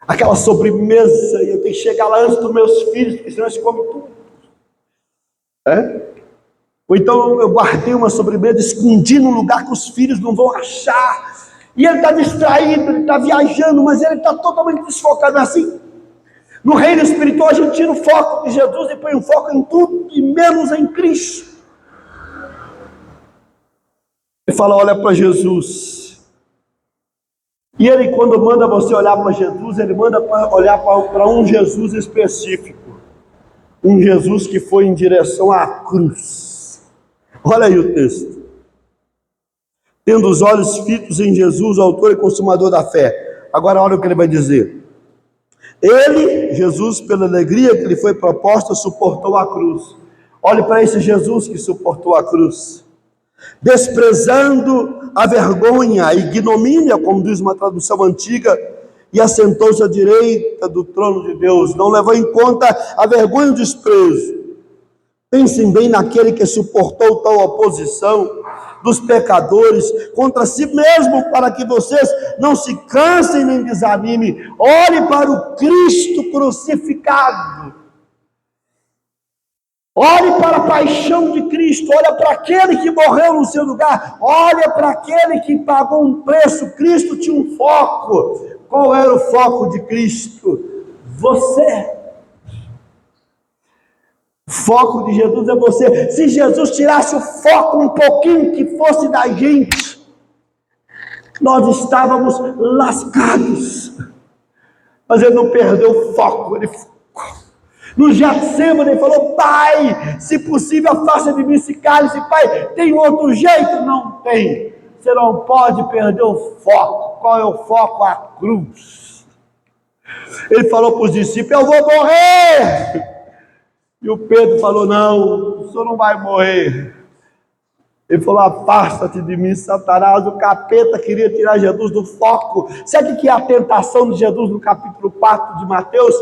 Aquela sobremesa, e eu tenho que chegar lá antes dos meus filhos, porque senão eles comem tudo. Ou então eu guardei uma sobremesa, escondi num lugar que os filhos não vão achar. E ele está distraído, ele está viajando, mas ele está totalmente desfocado. Assim, no reino espiritual a gente tira o foco de Jesus e põe o foco em tudo e menos em Cristo. Ele fala: olha para Jesus. E ele, quando manda você olhar para Jesus, ele manda olhar para um Jesus específico. Um Jesus que foi em direção à cruz. Olha aí o texto. Tendo os olhos fitos em Jesus, o autor e consumador da fé. Agora olha o que ele vai dizer. Ele, Jesus, pela alegria que lhe foi proposta, suportou a cruz. Olhe para esse Jesus que suportou a cruz. Desprezando a vergonha, a ignomínia, como diz uma tradução antiga, e assentou-se à direita do trono de Deus. Não levou em conta a vergonha e o desprezo. Pensem bem naquele que suportou tal oposição dos pecadores contra si mesmo, para que vocês não se cansem nem desanimem. Olhe para o Cristo crucificado. Olhe para a paixão de Cristo. Olha para aquele que morreu no seu lugar. Olha para aquele que pagou um preço. Cristo tinha um foco. Qual era o foco de Cristo? Você. O foco de Jesus é você. Se Jesus tirasse o foco um pouquinho que fosse da gente, nós estávamos lascados. Mas ele não perdeu o foco. Ele no Getsemane ele falou: Pai, se possível afasta de mim esse cálice. Pai, tem outro jeito? Não tem. Você não pode perder o foco. Qual é o foco? A cruz. Ele falou para os discípulos: eu vou morrer. E o Pedro falou: não, o senhor não vai morrer. Ele falou: afasta-te de mim, Satanás. O capeta queria tirar Jesus do foco. Sabe o que é a tentação de Jesus no capítulo 4 de Mateus?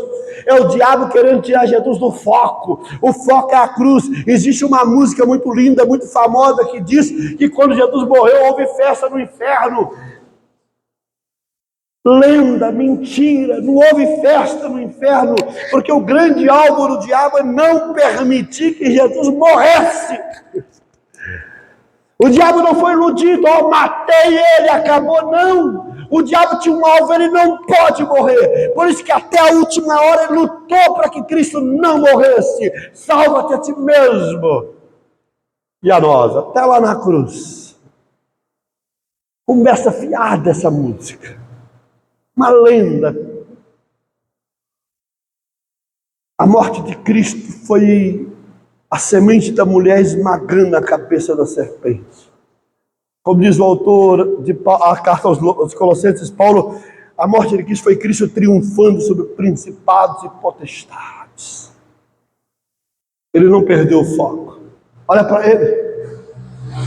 É o diabo querendo tirar Jesus do foco. O foco é a cruz. Existe uma música muito linda, muito famosa, que diz que quando Jesus morreu, houve festa no inferno. Lenda, mentira, não houve festa no inferno, porque o grande alvo do diabo é não permitir que Jesus morresse. O diabo não foi iludido: matei ele, acabou, não. O diabo tinha um alvo, ele não pode morrer. Por isso que até a última hora ele lutou para que Cristo não morresse. Salva-te a ti mesmo. E a nós, até lá na cruz. Conversa fiada essa música. Uma lenda. A morte de Cristo foi a semente da mulher esmagando a cabeça da serpente. Como diz o autor a carta aos Colossenses, Paulo, a morte de Cristo foi Cristo triunfando sobre principados e potestades. Ele não perdeu o foco. Olha para ele.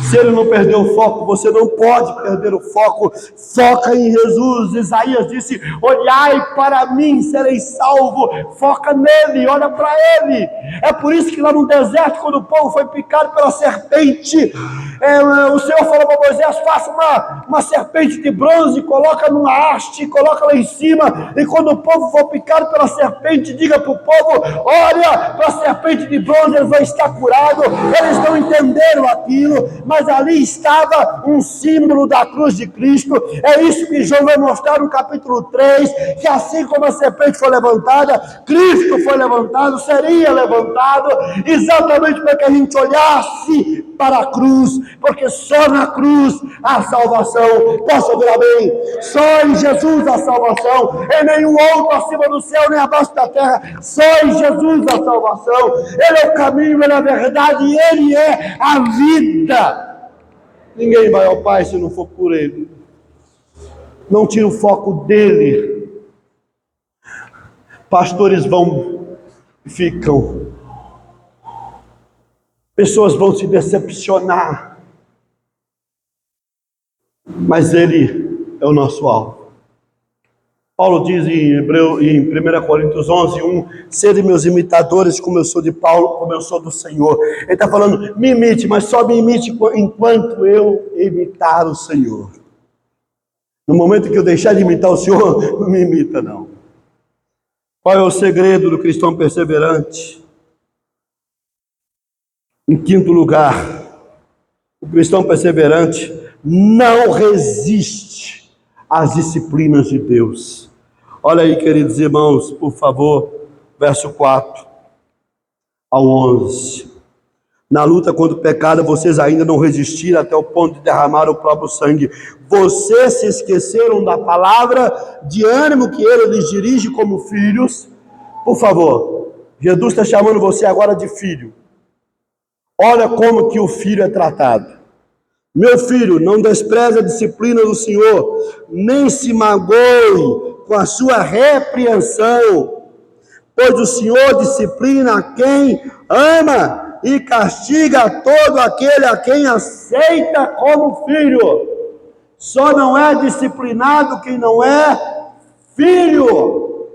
Se ele não perdeu o foco, você não pode perder o foco. Foca em Jesus. Isaías disse: olhai para mim, sereis salvo. Foca nele, olha para ele. É por isso que lá no deserto, quando o povo foi picado pela serpente, o Senhor falou para Moisés: faça uma serpente de bronze, coloca numa haste, coloca lá em cima, e quando o povo for picado pela serpente, diga para o povo: olha para a serpente de bronze, ele vai estar curado. Eles não entenderam aquilo, mas ali estava um símbolo da cruz de Cristo. É isso que João vai mostrar no capítulo 3, que assim como a serpente foi levantada, Cristo foi levantado, seria levantado, exatamente para que a gente olhasse para a cruz, porque só na cruz há salvação. Posso ouvir amém? Só em Jesus há salvação, em nenhum outro acima do céu, nem abaixo da terra. Só em Jesus há salvação. Ele é o caminho, ele é a verdade, e ele é a vida. Ninguém vai ao Pai se não for por ele. Não tira o foco dele. Pastores vão e ficam. Pessoas vão se decepcionar. Mas ele é o nosso alvo. Paulo diz em 1 Coríntios 11:1: sede meus imitadores, como eu sou de Paulo, como eu sou do Senhor. Ele está falando: me imite, mas só me imite enquanto eu imitar o Senhor. No momento que eu deixar de imitar o Senhor, não me imita não. Qual é o segredo do cristão perseverante? Em quinto lugar, o cristão perseverante não resiste às disciplinas de Deus. Olha aí, queridos irmãos, por favor, verso 4 ao 11. Na luta contra o pecado, vocês ainda não resistiram até o ponto de derramar o próprio sangue. Vocês se esqueceram da palavra de ânimo que ele lhes dirige como filhos. Por favor, Jesus está chamando você agora de filho. Olha como que o filho é tratado. Meu filho, não despreze a disciplina do Senhor, nem se magoe com a sua repreensão, pois o Senhor disciplina a quem ama e castiga todo aquele a quem aceita como filho. Só não é disciplinado quem não é filho.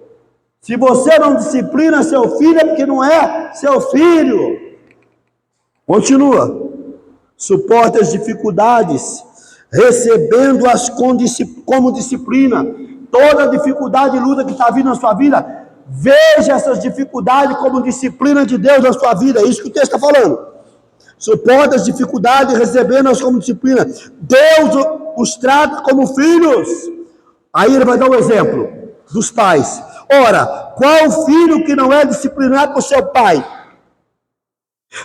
Se você não disciplina seu filho, é porque não é seu filho. Continua. Suporte as dificuldades, recebendo-as como disciplina. Toda dificuldade e luta que está vindo na sua vida, veja essas dificuldades como disciplina de Deus na sua vida. É isso que o texto está falando. Suporte as dificuldades, recebendo-as como disciplina. Deus os trata como filhos. Aí ele vai dar um exemplo dos pais. Ora, qual filho que não é disciplinado por seu pai?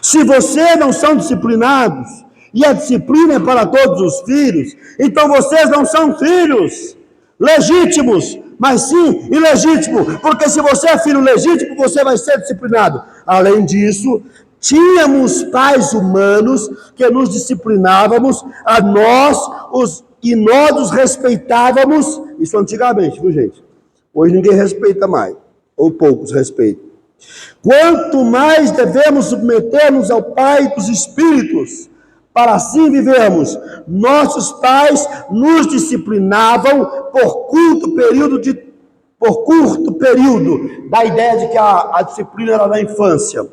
Se vocês não são disciplinados, e a disciplina é para todos os filhos, então vocês não são filhos legítimos, mas sim ilegítimos, porque se você é filho legítimo, você vai ser disciplinado. Além disso, tínhamos pais humanos que nos disciplinávamos, e nós os respeitávamos. Isso antigamente, viu gente? Hoje ninguém respeita mais, ou poucos respeitam. Quanto mais devemos submeter-nos ao Pai dos Espíritos, para assim vivermos. Nossos pais nos disciplinavam por curto período, da ideia de que a disciplina era na infância,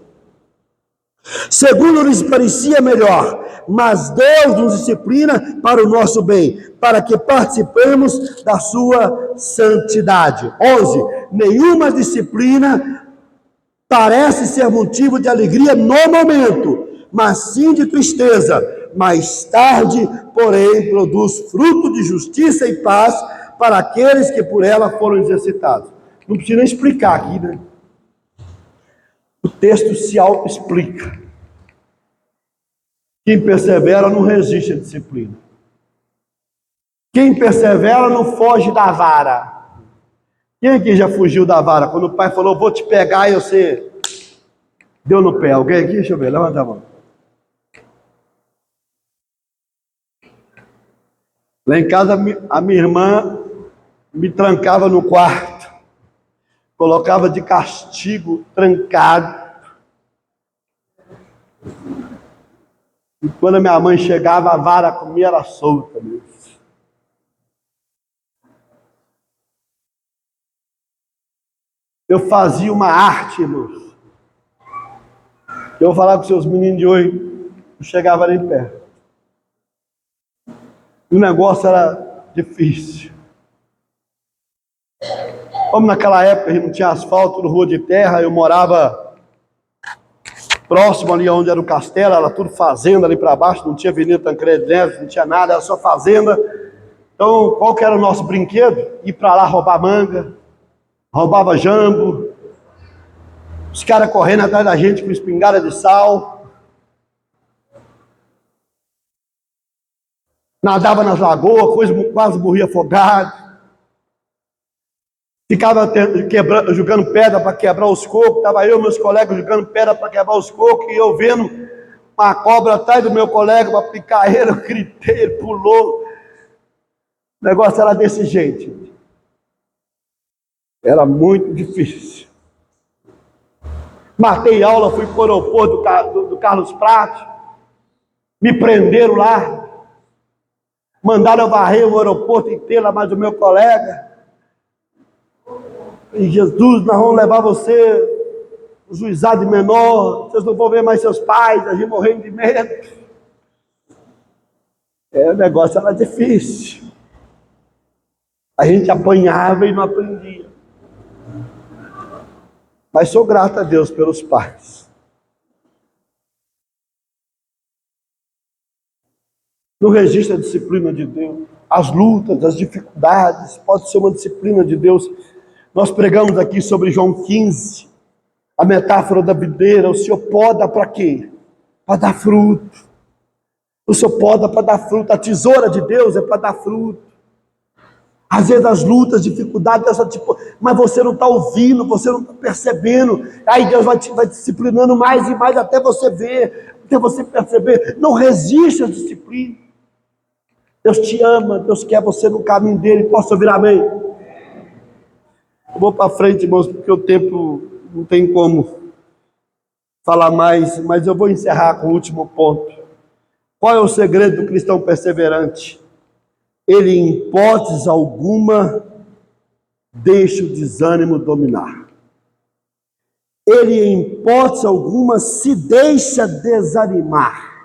segundo lhes parecia melhor, mas Deus nos disciplina para o nosso bem, para que participemos da sua santidade. 11. Nenhuma disciplina parece ser motivo de alegria no momento, mas sim de tristeza. Mais tarde, porém, produz fruto de justiça e paz para aqueles que por ela foram exercitados. Não precisa nem explicar aqui, né? O texto se auto-explica. Quem persevera não resiste à disciplina. Quem persevera não foge da vara. Quem aqui já fugiu da vara? Quando o pai falou, vou te pegar, e você deu no pé. Alguém aqui? Deixa eu ver, levanta a mão. Lá em casa, a minha irmã me trancava no quarto, colocava de castigo, trancado. E quando a minha mãe chegava, a vara comia era solta mesmo. Eu fazia uma arte, irmãos. Eu vou falar com seus meninos de hoje, não chegava nem perto. O negócio era difícil. Como naquela época a gente não tinha asfalto, rua de terra, eu morava próximo ali onde era o castelo, era tudo fazenda ali para baixo, não tinha Avenida Tancredo Neves, não tinha nada, era só fazenda. Então, qual que era o nosso brinquedo? Ir para lá roubar manga, roubava jambo, os caras correndo atrás da gente com espingarda de sal. Nadava nas lagoas, quase morria afogado. Ficava jogando pedra para quebrar os cocos. Estava eu e meus colegas jogando pedra para quebrar os cocos. E eu vendo uma cobra atrás do meu colega para picar ele. Eu gritei, ele pulou. O negócio era desse jeito. Era muito difícil. Matei aula, fui para o aeroporto do Carlos Prates. Me prenderam lá. Mandaram eu varrer o aeroporto inteiro, lá mais o meu colega. E Jesus, nós vamos levar você o juizado de menor, vocês não vão ver mais seus pais, a gente morrendo de medo. O negócio era difícil. A gente apanhava e não aprendia. Mas sou grato a Deus pelos pais. Não resiste à disciplina de Deus. As lutas, as dificuldades, pode ser uma disciplina de Deus. Nós pregamos aqui sobre João 15, a metáfora da videira. O Senhor poda para quê? Para dar fruto. O Senhor poda para dar fruto. A tesoura de Deus é para dar fruto. Às vezes as lutas, dificuldades, mas você não está ouvindo, você não está percebendo. Aí Deus vai disciplinando mais e mais até você ver, até você perceber. Não resiste à disciplina. Deus te ama, Deus quer você no caminho dele. Posso ouvir amém? Eu vou para frente, irmãos, porque o tempo não tem como falar mais, mas eu vou encerrar com o último ponto. Qual é o segredo do cristão perseverante? Ele, em hipótese alguma, deixa o desânimo dominar. Ele, em hipótese alguma, se deixa desanimar.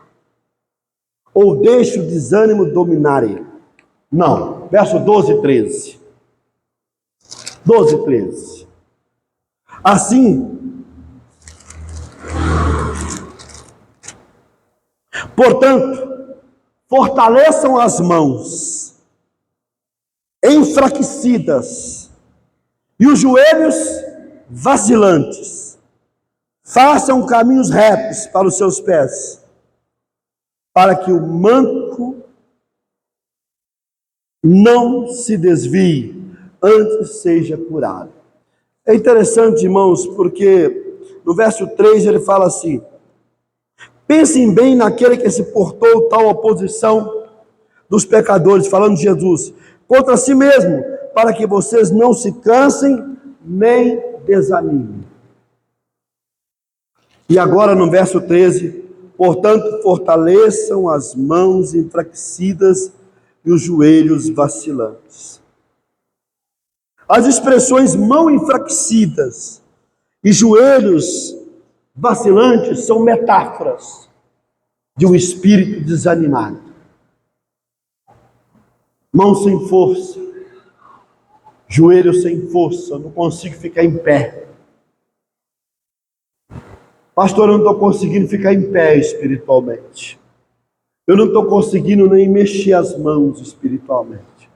Ou deixa o desânimo dominar ele. Não. Verso 12 e 13. 12 e 13. Assim, portanto, fortaleçam as mãos enfraquecidas e os joelhos vacilantes. Façam caminhos retos para os seus pés, para que o manco não se desvie, antes seja curado. É interessante, irmãos, porque no verso 3 ele fala assim: pensem bem naquele que se portou tal oposição dos pecadores, falando de Jesus, contra si mesmo, para que vocês não se cansem nem desanimem. E agora no verso 13, Portanto, fortaleçam as mãos enfraquecidas e os joelhos vacilantes. As expressões mão enfraquecidas e joelhos vacilantes são metáforas de um espírito desanimado. Mão sem força, joelho sem força, não consigo ficar em pé. Pastor, eu não estou conseguindo ficar em pé espiritualmente. Eu não estou conseguindo nem mexer as mãos espiritualmente.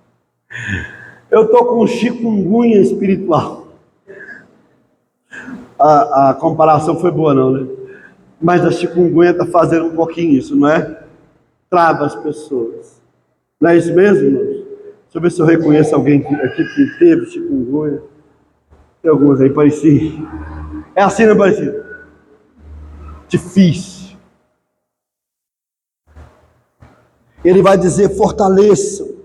Eu estou com chikungunya espiritual. A comparação foi boa não, né? Mas a chikungunya está fazendo um pouquinho isso, não é? Trava as pessoas. Não é isso mesmo, irmãos? Deixa eu ver se eu reconheço alguém aqui que teve chikungunya. Tem alguns aí parecidos. É assim, não é parecido? Difícil. Ele vai dizer fortaleçam.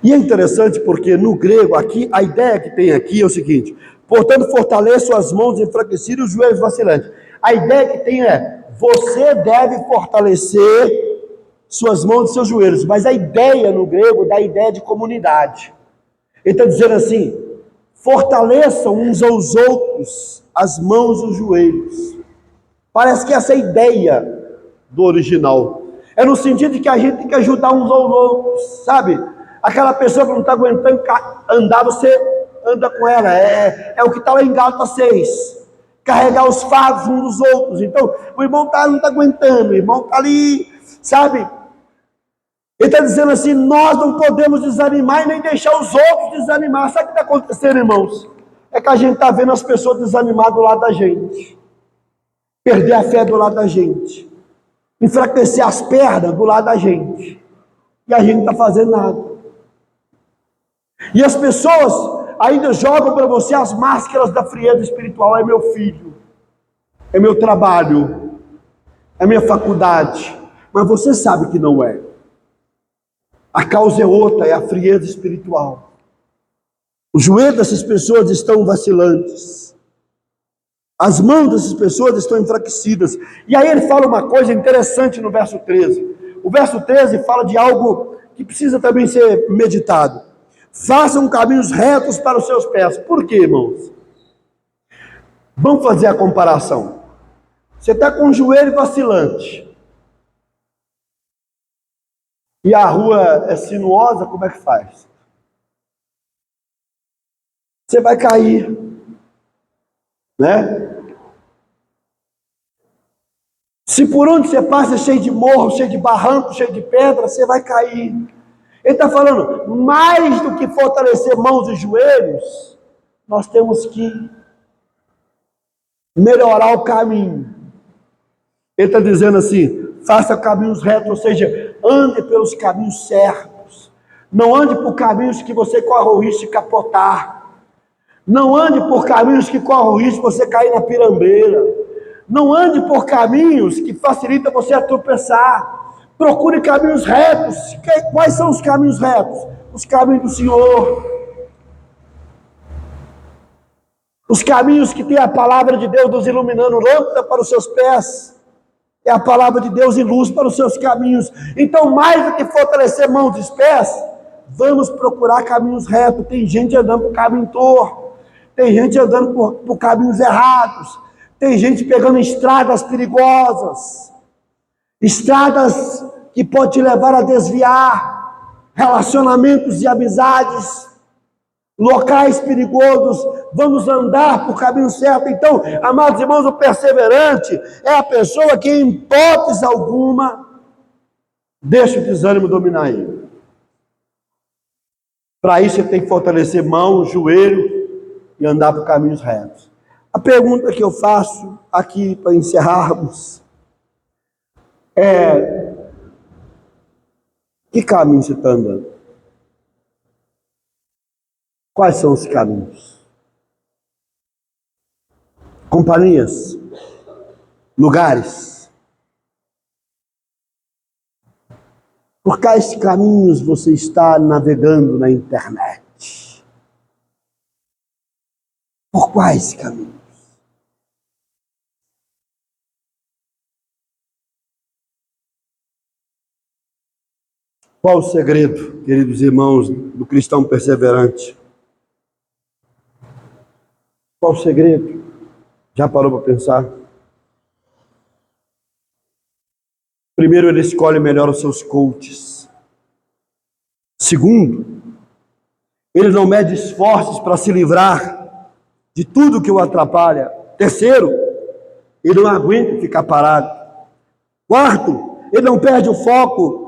E é interessante porque no grego aqui, a ideia que tem aqui é o seguinte: portanto, fortaleçam as mãos enfraquecidas e os joelhos vacilantes. A ideia que tem é, você deve fortalecer suas mãos e seus joelhos. Mas a ideia no grego dá a ideia de comunidade. Ele está dizendo assim, fortaleçam uns aos outros as mãos e os joelhos. Parece que essa é a ideia do original. É no sentido de que a gente tem que ajudar uns aos outros, sabe? Aquela pessoa que não está aguentando andar, você anda com ela. É o que está lá em Gálatas 6. Carregar os fardos uns dos outros. Então, o irmão não está aguentando, o irmão está ali, sabe? Ele está dizendo assim, nós não podemos desanimar e nem deixar os outros desanimar. Sabe o que está acontecendo, irmãos? É que a gente está vendo as pessoas desanimadas do lado da gente. Perder a fé do lado da gente. Enfraquecer as pernas do lado da gente. E a gente não está fazendo nada. E as pessoas ainda jogam para você as máscaras da frieza espiritual. É meu filho, é meu trabalho, é minha faculdade. Mas você sabe que não é. A causa é outra, é a frieza espiritual. Os joelhos dessas pessoas estão vacilantes. As mãos dessas pessoas estão enfraquecidas. E aí ele fala uma coisa interessante no verso 13. O verso 13 fala de algo que precisa também ser meditado. Façam caminhos retos para os seus pés. Por quê, irmãos? Vamos fazer a comparação. Você está com o joelho vacilante. E a rua é sinuosa, como é que faz? Você vai cair, né? Se por onde você passa é cheio de morro, cheio de barranco, cheio de pedra, você vai cair. Ele está falando, mais do que fortalecer mãos e joelhos, nós temos que melhorar o caminho. Ele está dizendo assim, faça caminhos retos, ou seja, ande pelos caminhos certos. Não ande por caminhos que você corre o risco de capotar. Não ande por caminhos que corre o risco de você cair na pirambeira. Não ande por caminhos que facilitam você a tropeçar. Procure caminhos retos. Quais são os caminhos retos? Os caminhos do Senhor. Os caminhos que tem a palavra de Deus nos iluminando, lâmpada para os seus pés. É a palavra de Deus e luz para os seus caminhos. Então, mais do que fortalecer mãos e pés, vamos procurar caminhos retos. Tem gente andando por caminho torto. Tem gente andando por caminhos errados. Tem gente pegando estradas perigosas. Estradas que podem te levar a desviar. Relacionamentos e amizades. Locais perigosos. Vamos andar por caminho certo. Então, amados irmãos, o perseverante é a pessoa que, em hipótese alguma, deixa o desânimo dominar ele. Para isso, você tem que fortalecer mão, joelho e andar por caminhos retos. A pergunta que eu faço aqui para encerrarmos é: que caminho você está andando? Quais são os caminhos? Companhias? Lugares? Por quais caminhos você está navegando na internet? Por quais caminhos? Qual o segredo, queridos irmãos, do cristão perseverante? Qual o segredo? Já parou para pensar? Primeiro, ele escolhe melhor os seus coaches. Segundo, ele não mede esforços para se livrar de tudo que o atrapalha. Terceiro, ele não aguenta ficar parado. Quarto, ele não perde o foco.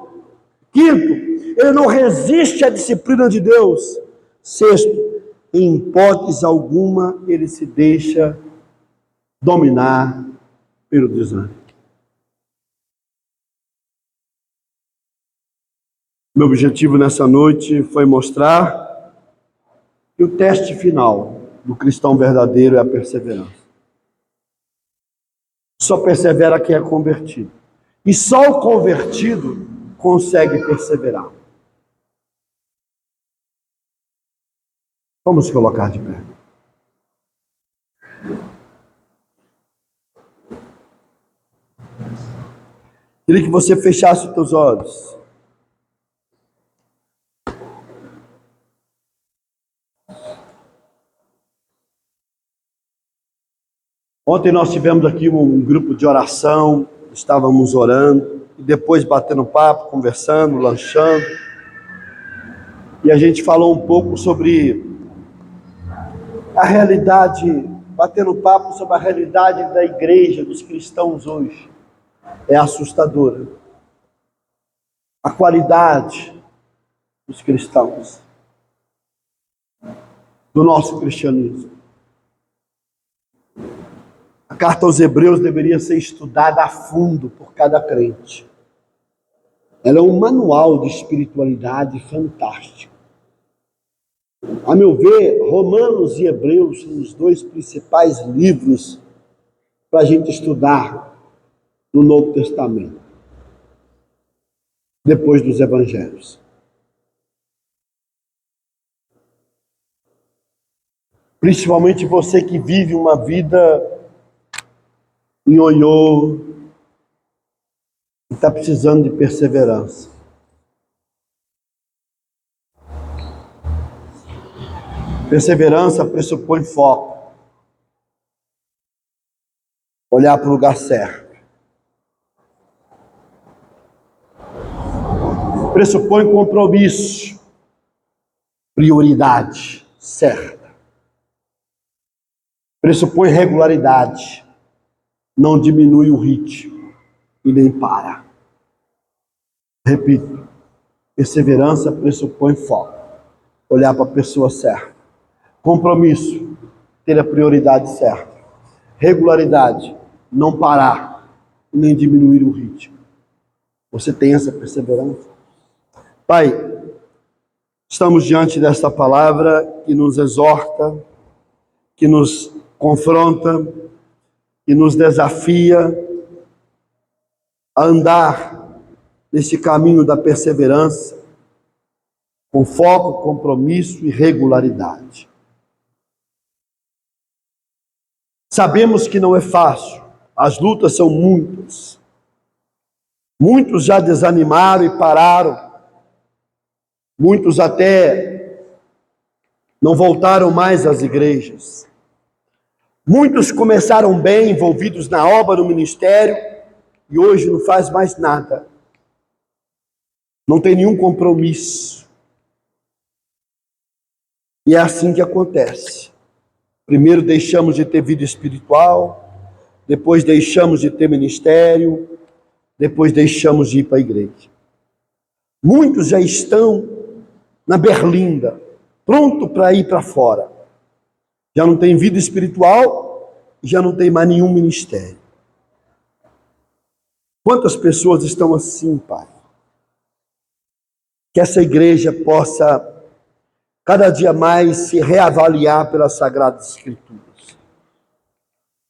Quinto, ele não resiste à disciplina de Deus. Sexto, em hipótese alguma, ele se deixa dominar pelo desânimo. Meu objetivo nessa noite foi mostrar que o teste final do cristão verdadeiro é a perseverança. Só persevera quem é convertido. E só o convertido consegue perseverar. Vamos colocar de pé. Queria que você fechasse os teus olhos. Ontem nós tivemos aqui um grupo de oração, estávamos orando, e depois batendo papo, conversando, lanchando. E a gente falou um pouco sobre a realidade, batendo papo sobre a realidade da igreja, dos cristãos hoje. É assustadora. A qualidade dos cristãos, do nosso cristianismo. A carta aos Hebreus deveria ser estudada a fundo por cada crente. Ela é um manual de espiritualidade fantástico. A meu ver, Romanos e Hebreus são os dois principais livros para a gente estudar no Novo Testamento, depois dos Evangelhos. Principalmente você que vive uma vida nhonhô, e está precisando de perseverança. Perseverança pressupõe foco. Olhar para o lugar certo. Pressupõe compromisso. Prioridade certa. Pressupõe regularidade. Não diminui o ritmo e nem para. Repito, perseverança pressupõe foco. Olhar para a pessoa certa. Compromisso, ter a prioridade certa. Regularidade, não parar e nem diminuir o ritmo. Você tem essa perseverança? Pai, estamos diante desta palavra que nos exorta, que nos confronta, que nos desafia a andar nesse caminho da perseverança, com foco, compromisso e regularidade. Sabemos que não é fácil, as lutas são muitas. Muitos já desanimaram e pararam, muitos até não voltaram mais às igrejas. Muitos começaram bem, envolvidos na obra do ministério, e hoje não faz mais nada. Não tem nenhum compromisso. E é assim que acontece. Primeiro deixamos de ter vida espiritual, depois deixamos de ter ministério, depois deixamos de ir para a igreja. Muitos já estão na berlinda, pronto para ir para fora. Já não tem vida espiritual, já não tem mais nenhum ministério. Quantas pessoas estão assim, Pai? Que essa igreja possa cada dia mais se reavaliar pelas Sagradas Escrituras.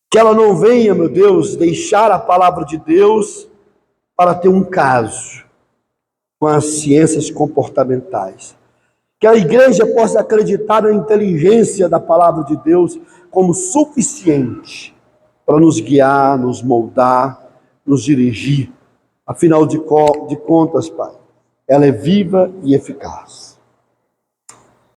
Que ela não venha, meu Deus, deixar a palavra de Deus para ter um caso com as ciências comportamentais. Que a igreja possa acreditar na inteligência da palavra de Deus como suficiente para nos guiar, nos moldar, nos dirigir. Afinal de contas, Pai, ela é viva e eficaz.